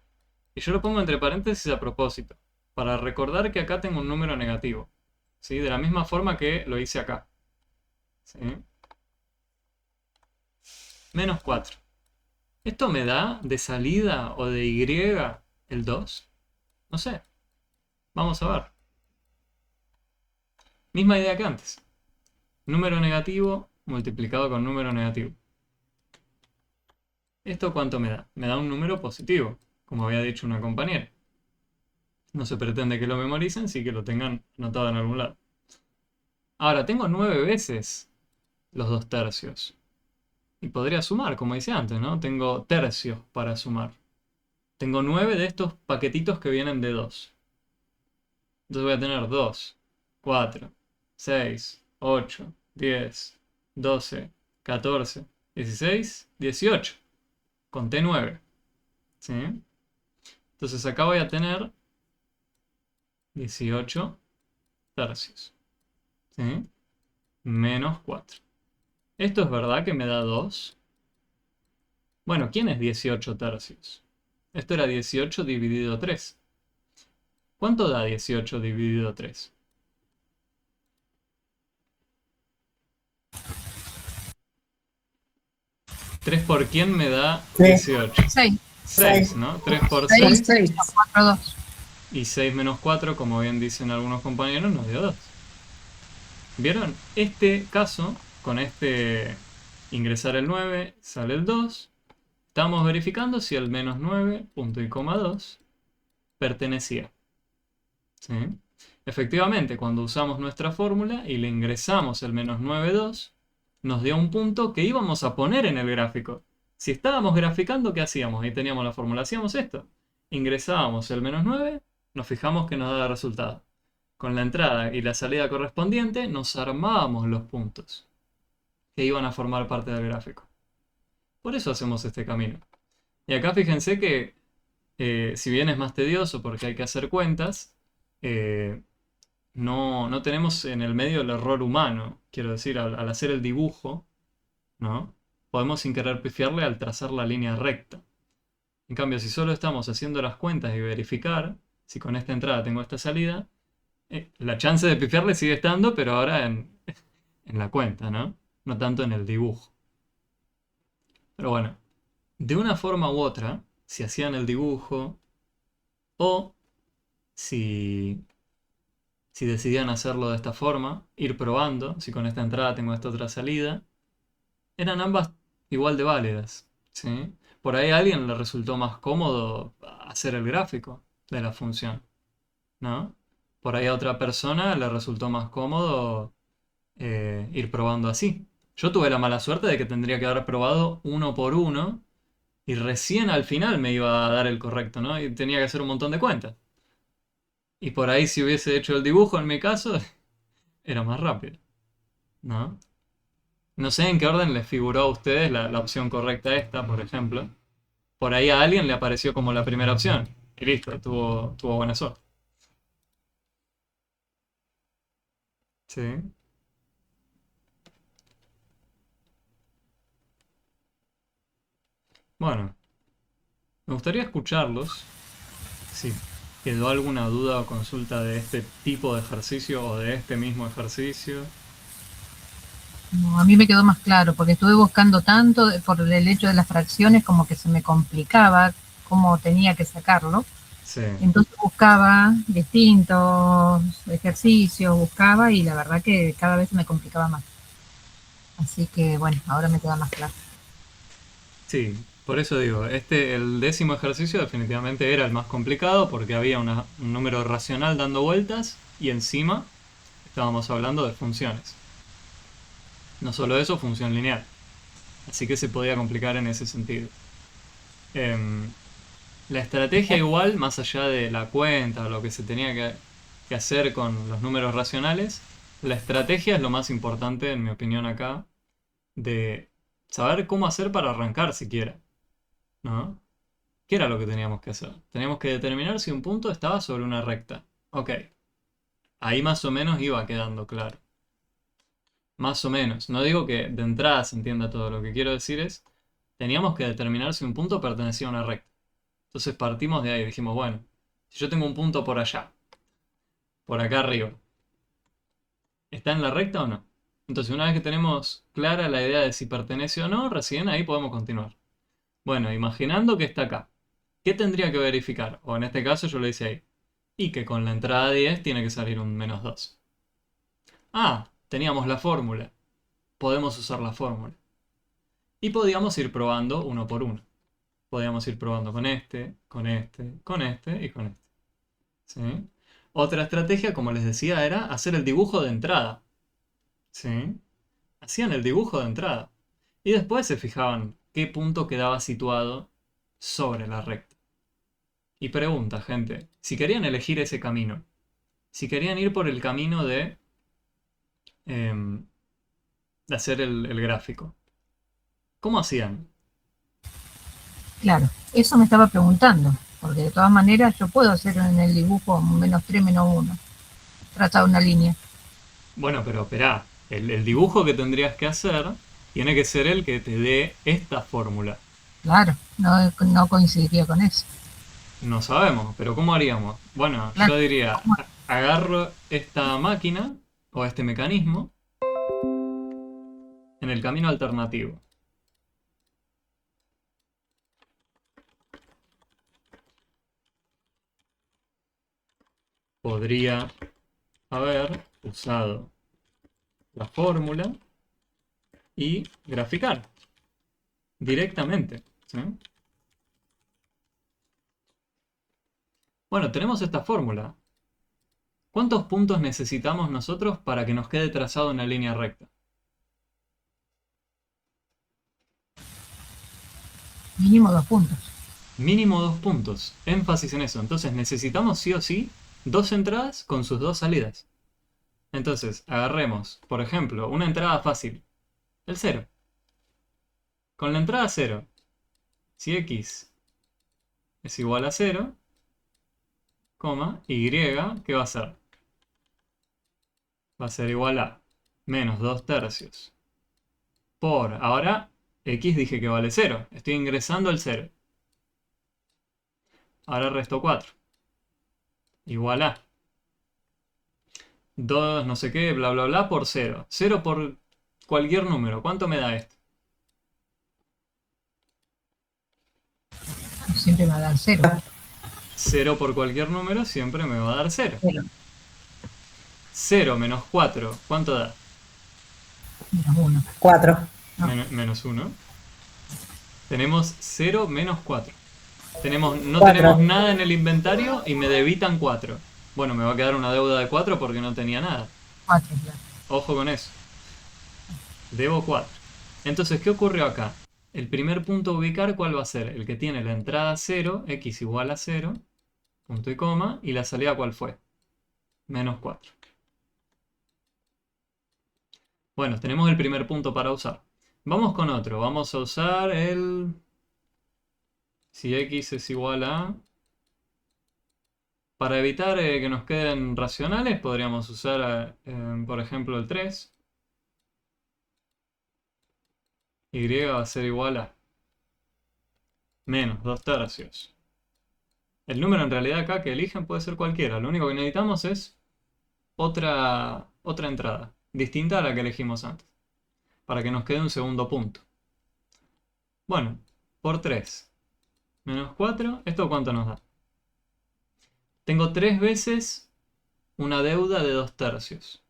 Y yo lo pongo entre paréntesis a propósito, para recordar que acá tengo un número negativo, ¿sí? De la misma forma que lo hice acá, ¿sí? Menos 4. ¿Esto me da de salida o de Y el 2? No sé. Vamos a ver. Misma idea que antes. Número negativo multiplicado con número negativo. ¿Esto cuánto me da? Me da un número positivo, como había dicho una compañera. No se pretende que lo memoricen, sí que lo tengan anotado en algún lado. Ahora, tengo 9 veces los 2 tercios. Y podría sumar, como hice antes, ¿no? Tengo tercios para sumar. Tengo 9 de estos paquetitos que vienen de 2. Entonces voy a tener 2, 4, 6, 8, 10, 12, 14, 16, 18. Conté 9. ¿Sí? Entonces acá voy a tener 18 tercios. ¿Sí? Menos 4. ¿Esto es verdad que me da 2? Bueno, ¿quién es 18 tercios? Esto era 18 dividido 3. ¿Cuánto da 18 dividido 3? ¿3 por quién me da 18? 6. 6, ¿no? 3 por 6, 6. 4, 2. Y 6 menos 4, como bien dicen algunos compañeros, nos dio 2. ¿Vieron? Este caso, con este ingresar el 9, sale el 2. Estamos verificando si el menos 9, punto y coma 2, pertenecía. ¿Sí? Efectivamente, cuando usamos nuestra fórmula y le ingresamos el menos 9, 2, nos dio un punto que íbamos a poner en el gráfico. Si estábamos graficando, ¿qué hacíamos? Ahí teníamos la fórmula. Hacíamos esto. Ingresábamos el menos 9, nos fijamos que nos da el resultado. Con la entrada y la salida correspondiente, nos armábamos los puntos que iban a formar parte del gráfico. Por eso hacemos este camino. Y acá fíjense que, si bien es más tedioso porque hay que hacer cuentas, no tenemos en el medio el error humano. Quiero decir, al hacer el dibujo, ¿no? Podemos sin querer pifiarle al trazar la línea recta. En cambio, si solo estamos haciendo las cuentas y verificar, si con esta entrada tengo esta salida, la chance de pifiarle sigue estando, pero ahora en la cuenta, ¿no? No tanto en el dibujo. Pero bueno, de una forma u otra, si hacían el dibujo o si decidían hacerlo de esta forma, ir probando, si con esta entrada tengo esta otra salida, eran ambas igual de válidas, ¿sí? Por ahí a alguien le resultó más cómodo hacer el gráfico de la función, ¿no? Por ahí a otra persona le resultó más cómodo ir probando así. Yo tuve la mala suerte de que tendría que haber probado uno por uno y recién al final me iba a dar el correcto, ¿no? Y tenía que hacer un montón de cuentas. Y por ahí si hubiese hecho el dibujo, en mi caso, era más rápido, ¿no? No sé en qué orden les figuró a ustedes la opción correcta esta, por ejemplo. Por ahí a alguien le apareció como la primera opción. Y listo, tuvo buena suerte. Sí. Bueno, me gustaría escucharlos. Si quedó alguna duda o consulta de este tipo de ejercicio o de este mismo ejercicio. No, a mí me quedó más claro, porque estuve buscando tanto por el hecho de las fracciones, como que se me complicaba cómo tenía que sacarlo. Sí. Entonces buscaba distintos ejercicios, buscaba y la verdad que cada vez se me complicaba más. Así que bueno, ahora me queda más claro. Sí, por eso digo, el 10º ejercicio definitivamente era el más complicado porque había un número racional dando vueltas y encima estábamos hablando de funciones. No solo eso, función lineal. Así que se podía complicar en ese sentido. La estrategia igual, más allá de la cuenta o lo que se tenía que que hacer con los números racionales, la estrategia es lo más importante, en mi opinión acá, de saber cómo hacer para arrancar siquiera, ¿no? ¿Qué era lo que teníamos que hacer? Teníamos que determinar si un punto estaba sobre una recta. Ok, ahí más o menos iba quedando claro. Más o menos. No digo que de entrada se entienda todo. Lo que quiero decir es, teníamos que determinar si un punto pertenecía a una recta. Entonces partimos de ahí. Dijimos, bueno, si yo tengo un punto por allá, por acá arriba, ¿está en la recta o no? Entonces una vez que tenemos clara la idea de si pertenece o no, recién ahí podemos continuar. Bueno, imaginando que está acá, ¿qué tendría que verificar? O en este caso yo lo hice ahí. Y que con la entrada 10 tiene que salir un -2. Ah, teníamos la fórmula. Podemos usar la fórmula. Y podíamos ir probando uno por uno. Podíamos ir probando con este, con este, con este y con este. ¿Sí? Otra estrategia, como les decía, era hacer el dibujo de entrada. ¿Sí? Hacían el dibujo de entrada. Y después se fijaban qué punto quedaba situado sobre la recta. Y pregunta, gente, si querían elegir ese camino, si querían ir por el camino de hacer el gráfico, ¿cómo hacían? Claro, eso me estaba preguntando, porque de todas maneras yo puedo hacer en el dibujo -3, -1, trazar una línea. Bueno, pero esperá, el dibujo que tendrías que hacer tiene que ser el que te dé esta fórmula. Claro, no coincidiría con eso. No sabemos, pero ¿cómo haríamos? Bueno, Claro. yo diría, agarro esta máquina o este mecanismo en el camino alternativo. Podría haber usado la fórmula y graficar directamente, ¿sí? Bueno, tenemos esta fórmula. ¿Cuántos puntos necesitamos nosotros para que nos quede trazado una línea recta? Mínimo 2 puntos. Mínimo 2 puntos. Énfasis en eso. Entonces necesitamos sí o sí 2 entradas con sus 2 salidas. Entonces, agarremos, por ejemplo, una entrada fácil. El 0. Con la entrada 0, si x es igual a 0, y, ¿qué va a ser? Va a ser igual a menos 2/3 por, ahora, x dije que vale 0. Estoy ingresando el 0. Ahora resto 4. Igual a 2 no sé qué, bla bla bla, por 0. 0 por cualquier número. ¿Cuánto me da esto? Siempre va a dar 0. 0 por cualquier número siempre me va a dar 0. 0. 0 menos 4, ¿cuánto da? -1. 4. Menos 1. Tenemos 0 menos 4. No 4. tenemos nada en el inventario y me debitan 4. Bueno, me va a quedar una deuda de 4 porque no tenía nada. 4, claro. Ojo con eso. Debo 4. Entonces, ¿qué ocurrió acá? El primer punto a ubicar, ¿cuál va a ser? El que tiene la entrada 0, x igual a 0, punto y coma, y la salida, ¿cuál fue? Menos 4. Bueno, tenemos el primer punto para usar. Vamos con otro. Vamos a usar el... Si x es igual a... Para evitar que nos queden racionales, podríamos usar, por ejemplo, el 3. Y va a ser igual a menos 2/3. El número en realidad acá que eligen puede ser cualquiera. Lo único que necesitamos es otra entrada, distinta a la que elegimos antes, para que nos quede un segundo punto. Bueno, por 3 menos 4, ¿esto cuánto nos da? Tengo 3 veces una deuda de 2/3.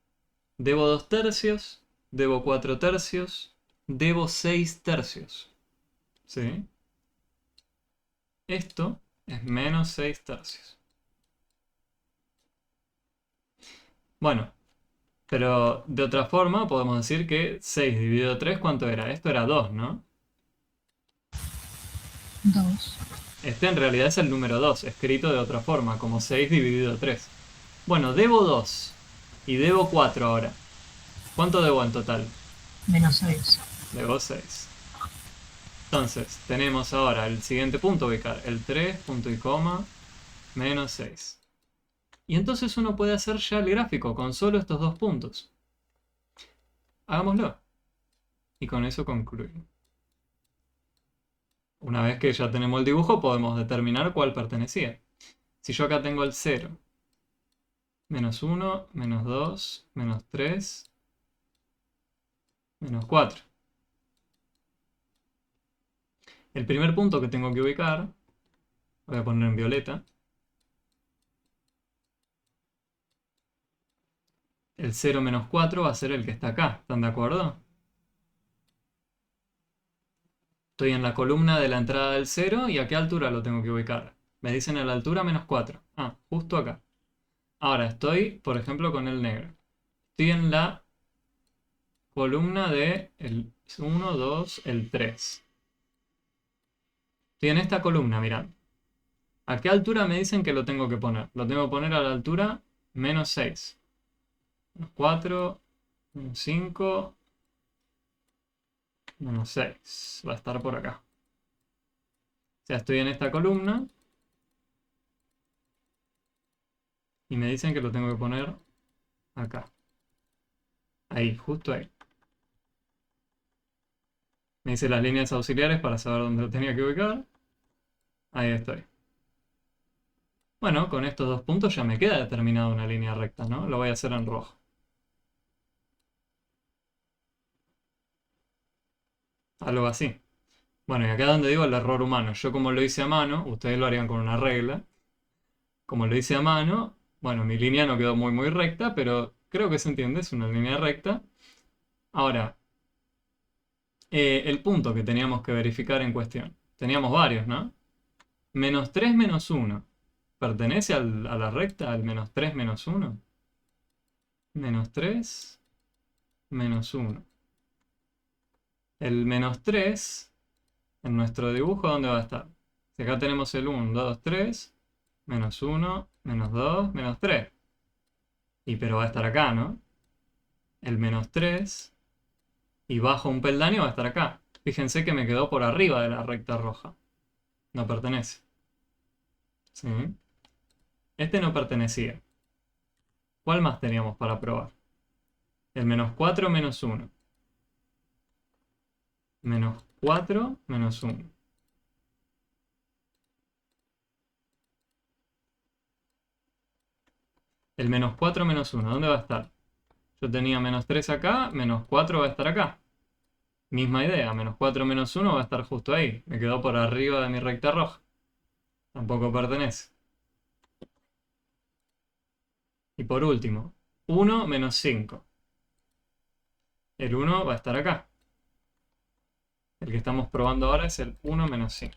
Debo 2/3, debo 4/3, debo 6/3. ¿Sí? Esto es menos 6/3. Bueno, pero de otra forma podemos decir que 6 dividido 3, ¿cuánto era? Esto era 2, ¿no? 2. Este en realidad es el número 2, escrito de otra forma, como 6 dividido 3. Bueno, debo 2 y debo 4 ahora. ¿Cuánto debo en total? -6. Debo 6. Entonces, tenemos ahora el siguiente punto a ubicar, el 3, punto y coma, menos 6. Y entonces uno puede hacer ya el gráfico con solo estos 2 puntos. Hagámoslo. Y con eso concluimos. Una vez que ya tenemos el dibujo, podemos determinar cuál pertenecía. Si yo acá tengo el 0, menos 1, menos 2, menos 3, menos 4. El primer punto que tengo que ubicar, voy a poner en violeta, el 0 menos 4 va a ser el que está acá. ¿Están de acuerdo? Estoy en la columna de la entrada del 0 y ¿a qué altura lo tengo que ubicar? Me dicen a la altura menos 4. Ah, justo acá. Ahora estoy, por ejemplo, con el negro. Estoy en la columna de el 1, 2, el 3. Estoy en esta columna, mirad. ¿A qué altura me dicen que lo tengo que poner? Lo tengo que poner a la altura menos 6. Menos 4, menos 5, menos 6. Va a estar por acá. O sea, estoy en esta columna. Y me dicen que lo tengo que poner acá. Ahí, justo ahí. Me dice las líneas auxiliares para saber dónde lo tenía que ubicar. Ahí estoy. Bueno, con estos 2 puntos ya me queda determinada una línea recta, ¿no? Lo voy a hacer en rojo. Algo así. Bueno, y acá donde digo el error humano. Yo como lo hice a mano, ustedes lo harían con una regla. Como lo hice a mano, bueno, mi línea no quedó muy recta, pero creo que se entiende, es una línea recta. Ahora, el punto que teníamos que verificar en cuestión. Teníamos varios, ¿no? Menos 3 menos 1. ¿Pertenece a la recta, al menos 3 menos 1? Menos 3 menos 1. El menos 3, en nuestro dibujo, ¿dónde va a estar? Si acá tenemos el 1, 2, 3, menos 1, menos 2, menos 3. Y pero va a estar acá, ¿no? El menos 3, y bajo un peldaño va a estar acá. Fíjense que me quedó por arriba de la recta roja. No pertenece. ¿Sí? Este no pertenecía. ¿Cuál más teníamos para probar? El menos 4 menos 1. Menos 4 menos 1. El menos 4 menos 1, ¿dónde va a estar? Yo tenía menos 3 acá, menos 4 va a estar acá. Misma idea, menos 4 menos 1 va a estar justo ahí. Me quedó por arriba de mi recta roja. Tampoco pertenece. Y por último, 1 menos 5. El 1 va a estar acá. El que estamos probando ahora es el 1 menos 5.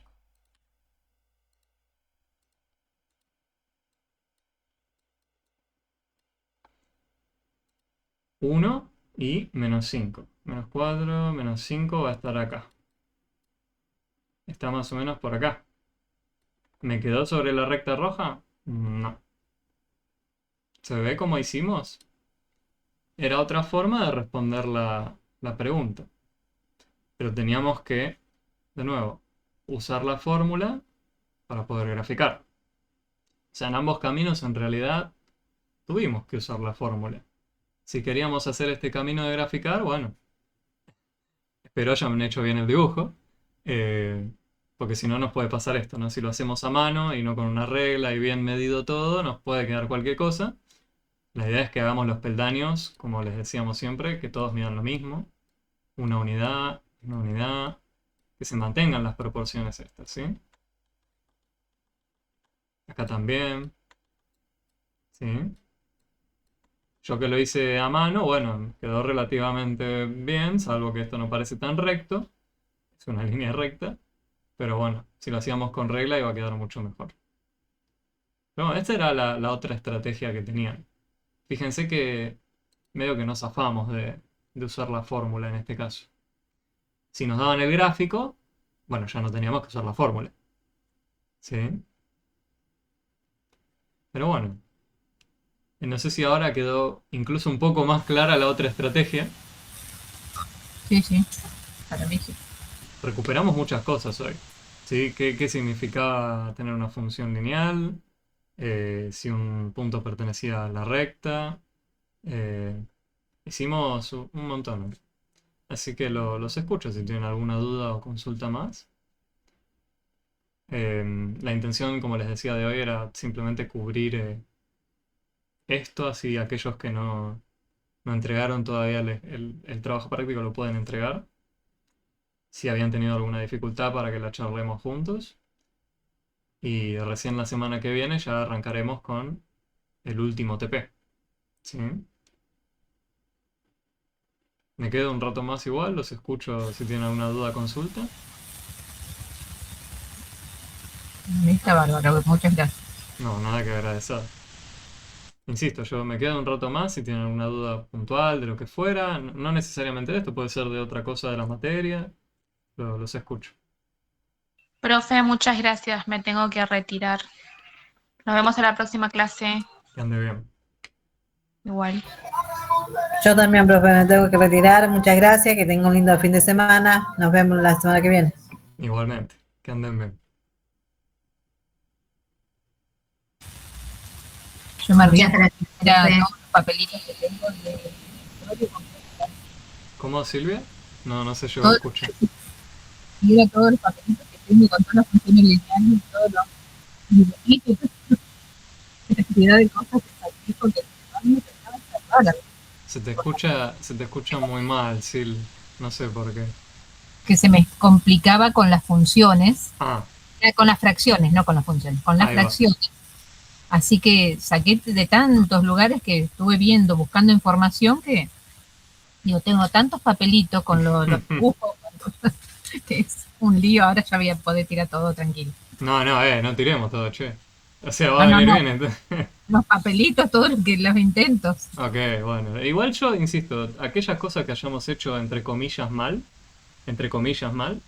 Uno y menos 5. Menos 4, menos 5 va a estar acá. Está más o menos por acá. ¿Me quedó sobre la recta roja? No. ¿Se ve cómo hicimos? Era otra forma de responder la pregunta. Pero teníamos que, de nuevo, usar la fórmula para poder graficar. O sea, en ambos caminos en realidad tuvimos que usar la fórmula. Si queríamos hacer este camino de graficar, bueno, espero hayan hecho bien el dibujo. Porque si no nos puede pasar esto, ¿no? Si lo hacemos a mano y no con una regla y bien medido todo, nos puede quedar cualquier cosa. La idea es que hagamos los peldaños, como les decíamos siempre, que todos midan lo mismo. Una unidad, que se mantengan las proporciones estas, ¿sí? Acá también. ¿Sí? Yo que lo hice a mano, bueno, quedó relativamente bien, salvo que esto no parece tan recto. Es una línea recta. Pero bueno, si lo hacíamos con regla iba a quedar mucho mejor. Pero bueno, esta era la otra estrategia que tenían. Fíjense que medio que nos zafamos de usar la fórmula en este caso. Si nos daban el gráfico, bueno, ya no teníamos que usar la fórmula. ¿Sí? Pero bueno, No sé si ahora quedó incluso un poco más clara la otra estrategia. Sí, sí, para mí sí. Recuperamos muchas cosas hoy. ¿Sí? ¿Qué significaba tener una función lineal? Si un punto pertenecía a la recta. Eh, Hicimos un montón. Así que los escucho si tienen alguna duda o consulta más. La intención, como les decía, de hoy era simplemente cubrir esto, así aquellos que no entregaron todavía el trabajo práctico lo pueden entregar. Si habían tenido alguna dificultad para que la charlemos juntos. Y recién la semana que viene ya arrancaremos con el último TP. ¿Sí? Me quedo un rato más igual, los escucho si tienen alguna duda, consulta. Está bárbaro, muchas gracias. No, nada que agradecer. Insisto, yo me quedo un rato más si tienen alguna duda puntual de lo que fuera. No necesariamente de esto, puede ser de otra cosa de la materia. Los escucho. Profe, muchas gracias. Me tengo que retirar. Nos vemos en la próxima clase. Que ande bien. Igual. Yo también, profe, me tengo que retirar. Muchas gracias, que tenga un lindo fin de semana. Nos vemos la semana que viene. Igualmente. Que anden bien. Yo me río Muchas gracias, porque era profe. todos los papelitos que tengo de ¿Cómo, Silvia? No se llegó a todo, escuchar. y era todos los papelitos que tengo con todas las funciones lineales, todos los dibujitos, la cantidad de cosas que saqué porque no me pensaba cerrar. Se te escucha muy mal, Sil. No sé por qué. Que se me complicaba con las funciones, Ah, con las fracciones, no con las funciones, con las ahí va. fracciones. Así que saqué de tantos lugares que estuve viendo, buscando información, que digo, tengo tantos papelitos con los dibujos, que es un lío. Ahora ya voy a poder tirar todo tranquilo. No tiremos todo, che. O sea, va a No, venir no, bien. Entonces. los papelitos, todos los intentos. Ok, bueno. Igual yo insisto, aquellas cosas que hayamos hecho entre comillas mal,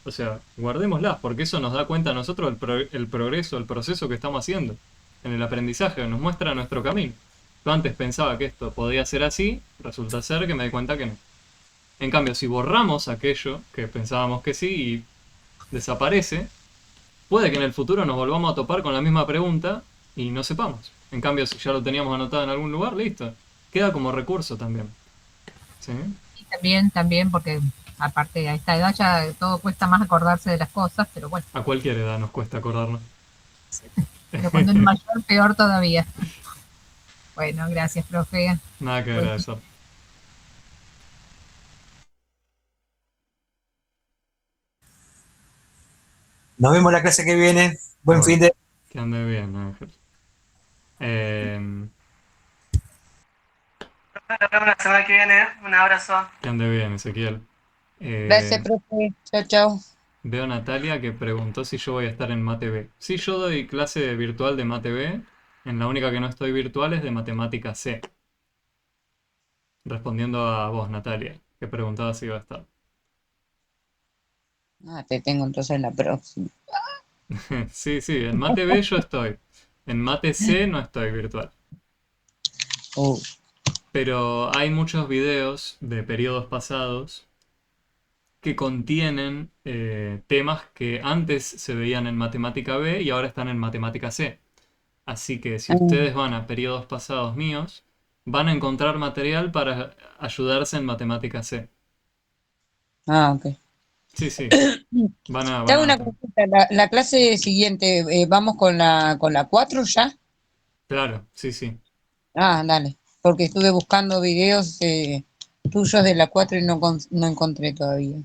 o sea, guardémoslas, porque eso nos da cuenta a nosotros el progreso, el proceso que estamos haciendo en el aprendizaje, nos muestra nuestro camino. Yo antes pensaba que esto podía ser así, resulta ser que me di cuenta que no. En cambio, si borramos aquello que pensábamos que sí y desaparece, puede que en el futuro nos volvamos a topar con la misma pregunta y no sepamos. En cambio, si ya lo teníamos anotado en algún lugar, listo. Queda como recurso también. ¿Sí? Y también, porque aparte a esta edad ya todo cuesta más acordarse de las cosas, pero bueno, A cualquier edad nos cuesta acordarnos. pero cuando es mayor, peor todavía. Bueno, gracias, profe. Nada que Bueno. agradecer. Nos vemos la clase que viene. Buen Bueno, fin de... que ande bien, Ángel. Nos vemos la semana que viene. Un abrazo. Que ande bien, Ezequiel. Gracias, profe. Chao, chao. Veo a Natalia que preguntó si yo voy a estar en Mate B. Sí, yo doy clase virtual de Mate B. En la única que no estoy virtual es de Matemática C. Respondiendo a vos, Natalia, que preguntabas si iba a estar. Ah, te tengo entonces en la próxima. Sí, en Mate B yo estoy. En Mate C no estoy virtual. Pero hay muchos videos de periodos pasados que contienen temas que antes se veían en Matemática B y ahora están en Matemática C. Así que si ustedes van a periodos pasados míos, van a encontrar material para ayudarse en Matemática C. Ah, ok. Sí. Te hago una consulta. La clase siguiente, ¿vamos con la 4 ya? Claro, sí. Ah, dale. Porque estuve buscando videos tuyos de la 4 y no encontré todavía.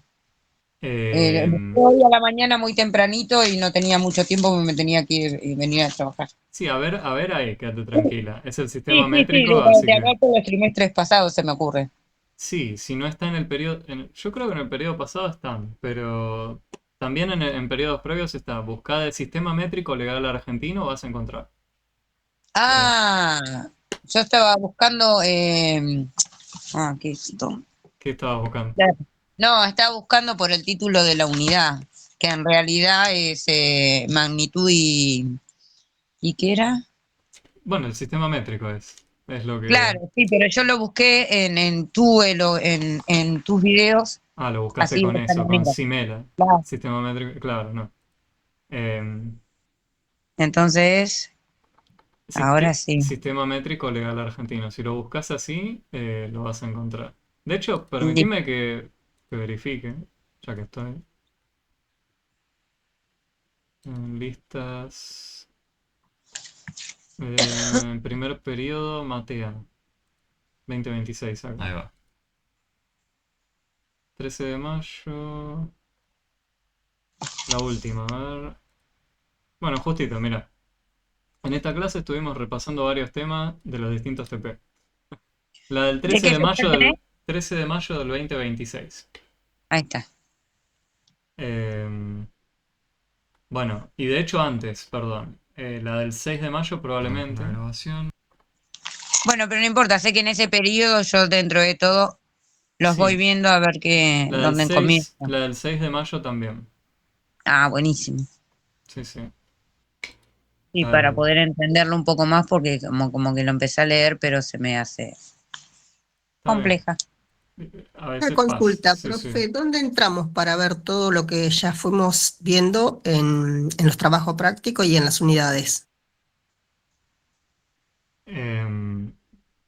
Hoy a la mañana muy tempranito y no tenía mucho tiempo porque me tenía que ir y venir a trabajar. Sí, a ver ahí, quédate tranquila. Es el Sí, sistema métrico, de así que... hablar con los trimestres pasados se me ocurre. Sí, si no está en el periodo... Yo creo que en el periodo pasado están, pero también en periodos previos está. Buscá el sistema métrico legal argentino, vas a encontrar. Ah, yo estaba buscando... ¿qué es esto? ¿Qué estabas buscando? No, estaba buscando por el título de la unidad, que en realidad es magnitud y... ¿Y qué era? Bueno, el sistema métrico es. Es lo que... Claro, sí, pero yo lo busqué en tus videos, Lo buscaste así con me sale eso, con mira. Simela. Claro. Sistema métrico, claro, no. Em, Entonces, ahora sí. Sistema métrico legal argentino. Si lo buscas así, lo vas a encontrar. De hecho, Listo. permitime que verifique, ya que estoy. En listas. Primer periodo, Matea. 2026 acá. Ahí va. 13 de mayo. La última, a ver. Bueno, justito, mira. En esta clase estuvimos repasando varios temas de los distintos TP. La del ¿De 13 qué de fecha mayo tenés? del 13 de mayo del 2026. Ahí está. Bueno, y de hecho antes, perdón. La del 6 de mayo probablemente. La grabación. Bueno, pero no importa, sé que en ese periodo yo dentro de todo los voy Sí. viendo a ver dónde comienzo. La del 6 de mayo también. Ah, buenísimo. Sí, sí. Y para poder entenderlo un poco más, porque como que lo empecé a leer, pero se me hace compleja. A Una veces consulta, pasa. Sí, profe, sí. ¿dónde entramos para ver todo lo que ya fuimos viendo en los trabajos prácticos y en las unidades?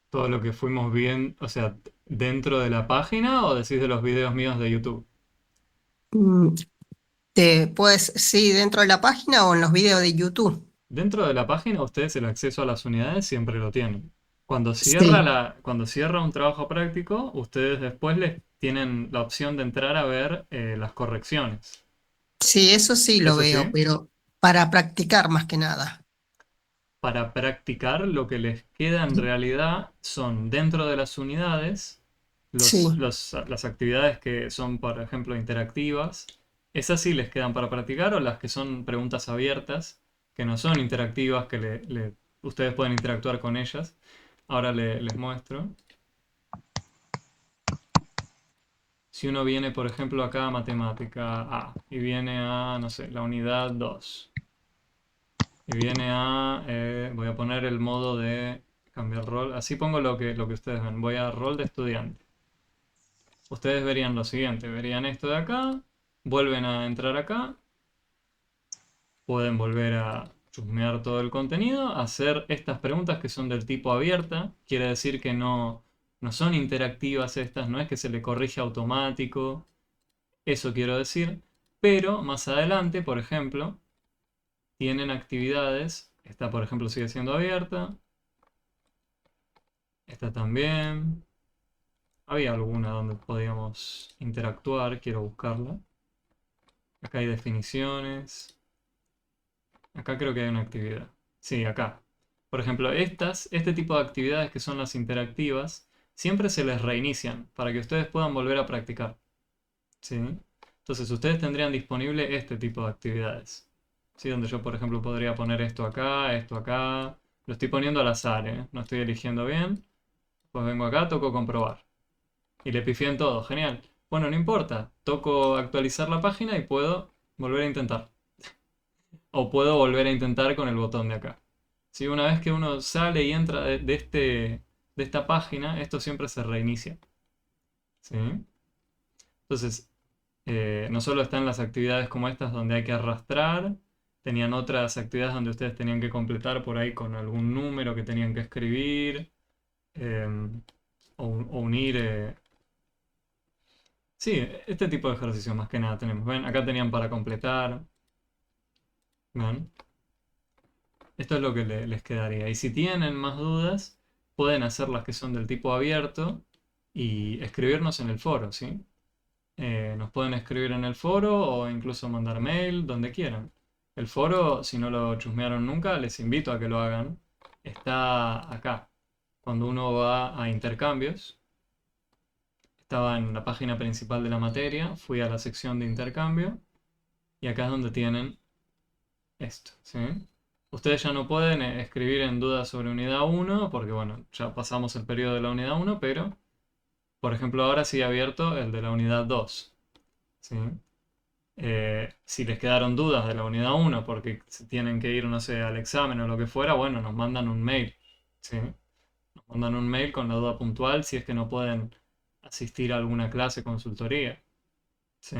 Todo lo que fuimos viendo, o sea, dentro de la página o decís de los videos míos de YouTube. Mm, Pues sí, dentro de la página o en los videos de YouTube. Dentro de la página ustedes el acceso a las unidades siempre lo tienen. Cuando Sí, cierra un trabajo práctico, ustedes después les tienen la opción de entrar a ver las correcciones. sí, eso sí lo ¿Eso veo, sí? pero para practicar más que nada. Para practicar lo que les queda en realidad son dentro de las unidades Sí, las actividades que son, por ejemplo, interactivas. Esas sí les quedan para practicar o las que son preguntas abiertas, que no son interactivas, que ustedes pueden interactuar con ellas. Ahora les muestro. Si uno viene, por ejemplo, acá a matemática A y viene a, no sé, la unidad 2. Y viene a, voy a poner el modo de cambiar rol. Así pongo lo que ustedes ven. Voy a rol de estudiante. Ustedes verían lo siguiente. Verían esto de acá. Vuelven a entrar acá. Pueden volver a chusmear todo el contenido. Hacer estas preguntas que son del tipo abierta. Quiere decir que no son interactivas estas. No es que se le corrige automático. Eso quiero decir. Pero más adelante, por ejemplo, tienen actividades. Esta, por ejemplo, sigue siendo abierta. Esta también. Había alguna donde podíamos interactuar. Quiero buscarla. Acá hay definiciones. Acá creo que hay una actividad. Sí, acá. Por ejemplo, este tipo de actividades que son las interactivas, siempre se les reinician para que ustedes puedan volver a practicar. ¿Sí? Entonces, ustedes tendrían disponible este tipo de actividades. ¿Sí? Donde yo, por ejemplo, podría poner esto acá, esto acá. Lo estoy poniendo al azar, ¿eh? No estoy eligiendo bien. Pues vengo acá, toco comprobar. Y le pifié en todo, genial. Bueno, no importa. Toco actualizar la página y puedo volver a intentar. O puedo volver a intentar con el botón de acá. ¿Sí? Una vez que uno sale y entra de esta página, esto siempre se reinicia. ¿Sí? Entonces, no solo están las actividades como estas donde hay que arrastrar, tenían otras actividades donde ustedes tenían que completar por ahí con algún número que tenían que escribir, o unir. Sí, este tipo de ejercicio más que nada tenemos. ¿Ven? Acá tenían para completar. ¿Ven? Esto es lo que les quedaría. Y si tienen más dudas, pueden hacer las que son del tipo abierto y escribirnos en el foro, ¿sí? Nos pueden escribir en el foro o incluso mandar mail, donde quieran. El foro, si no lo chusmearon nunca, les invito a que lo hagan. Está acá. Cuando uno va a intercambios, estaba en la página principal de la materia, fui a la sección de intercambio y acá es donde tienen esto, ¿sí? Ustedes ya no pueden escribir en dudas sobre unidad 1 porque, bueno, ya pasamos el periodo de la unidad 1, pero, por ejemplo, ahora sigue abierto el de la unidad 2, ¿sí? Si les quedaron dudas de la unidad 1 porque se tienen que ir, no sé, al examen o lo que fuera, bueno, nos mandan un mail, ¿sí? Nos mandan un mail con la duda puntual si es que no pueden asistir a alguna clase, consultoría. ¿Sí?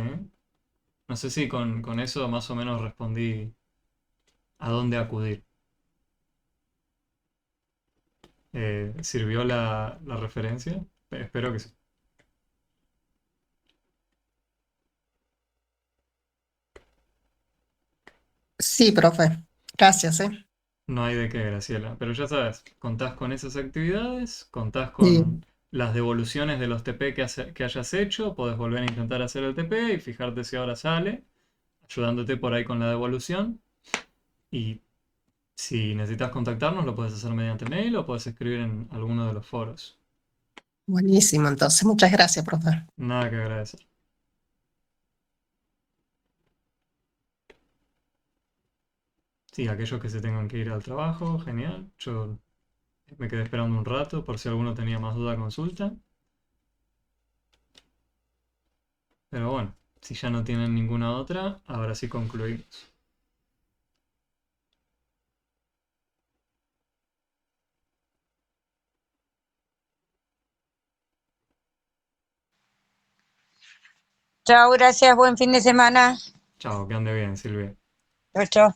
No sé si con eso más o menos respondí a dónde acudir. ¿Sirvió la referencia? Espero que sí. Sí, profe. Gracias, ¿eh? No hay de qué, Graciela. Pero ya sabes, contás con esas actividades, contás Sí. con las devoluciones de los TP que hayas hecho, podés volver a intentar hacer el TP y fijarte si ahora sale, ayudándote por ahí con la devolución. Y si necesitas contactarnos, lo puedes hacer mediante mail o puedes escribir en alguno de los foros. Buenísimo, entonces. Muchas gracias, profe. Nada que agradecer. Sí, aquellos que se tengan que ir al trabajo, genial. Yo me quedé esperando un rato por si alguno tenía más duda, consulta. Pero bueno, si ya no tienen ninguna otra, ahora sí concluimos. Chao, gracias, buen fin de semana. Chao, que ande bien, Silvia. Chao, chao.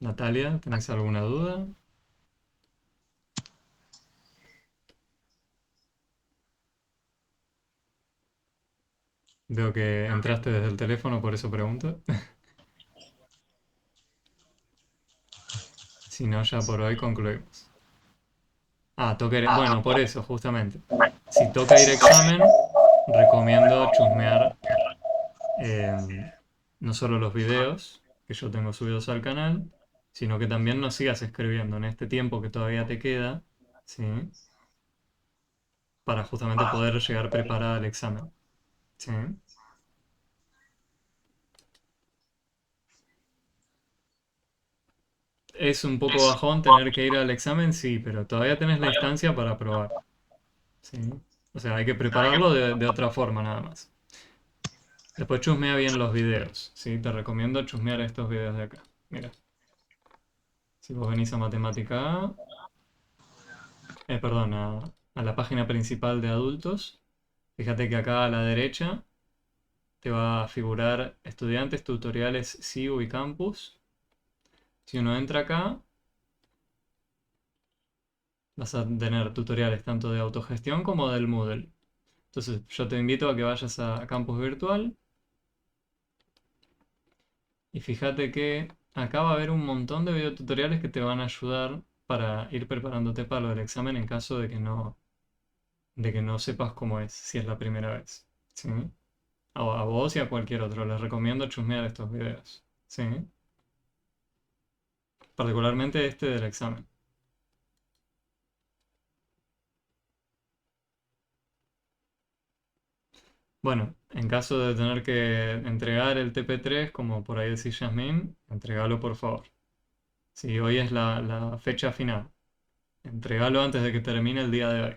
Natalia, ¿tenés alguna duda? Veo que entraste desde el teléfono, por eso pregunto. Si no, ya por hoy concluimos. Ah, toca ir... Bueno, por eso, justamente. Si toca ir a examen, recomiendo chusmear no solo los videos que yo tengo subidos al canal, sino que también nos sigas escribiendo en este tiempo que todavía te queda, ¿sí? Para justamente poder llegar preparada al examen, ¿sí? Es un poco bajón tener que ir al examen, sí, pero todavía tenés la instancia para aprobar, ¿sí? O sea, hay que prepararlo de otra forma nada más. Después chusmea bien los videos, ¿sí? Te recomiendo chusmear estos videos de acá. Mira, si vos venís a Matemática A, perdón, a la página principal de adultos, fíjate que acá a la derecha te va a figurar estudiantes, tutoriales, SIU y campus. Si uno entra acá, vas a tener tutoriales tanto de autogestión como del Moodle. Entonces yo te invito a que vayas a Campus Virtual y fíjate que acá va a haber un montón de videotutoriales que te van a ayudar para ir preparándote para lo del examen en caso de que no sepas cómo es, si es la primera vez. ¿Sí? A vos y a cualquier otro. Les recomiendo chusmear estos videos. ¿Sí? Particularmente este del examen. Bueno, en caso de tener que entregar el TP3, como por ahí decís Yasmín, entregalo por favor. Si hoy es la fecha final, entregalo antes de que termine el día de hoy.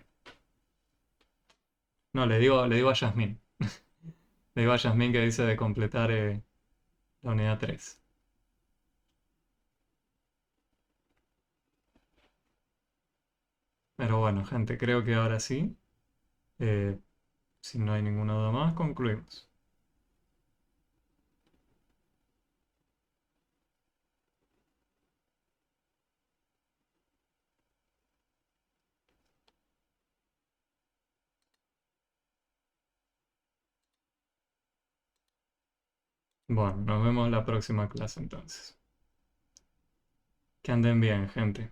No, le digo a Yasmín. Le digo a Yasmín que dice de completar la unidad 3. Pero bueno, gente, creo que ahora sí. eh, si no hay ninguna duda más, concluimos. Bueno, nos vemos la próxima clase entonces. Que anden bien, gente.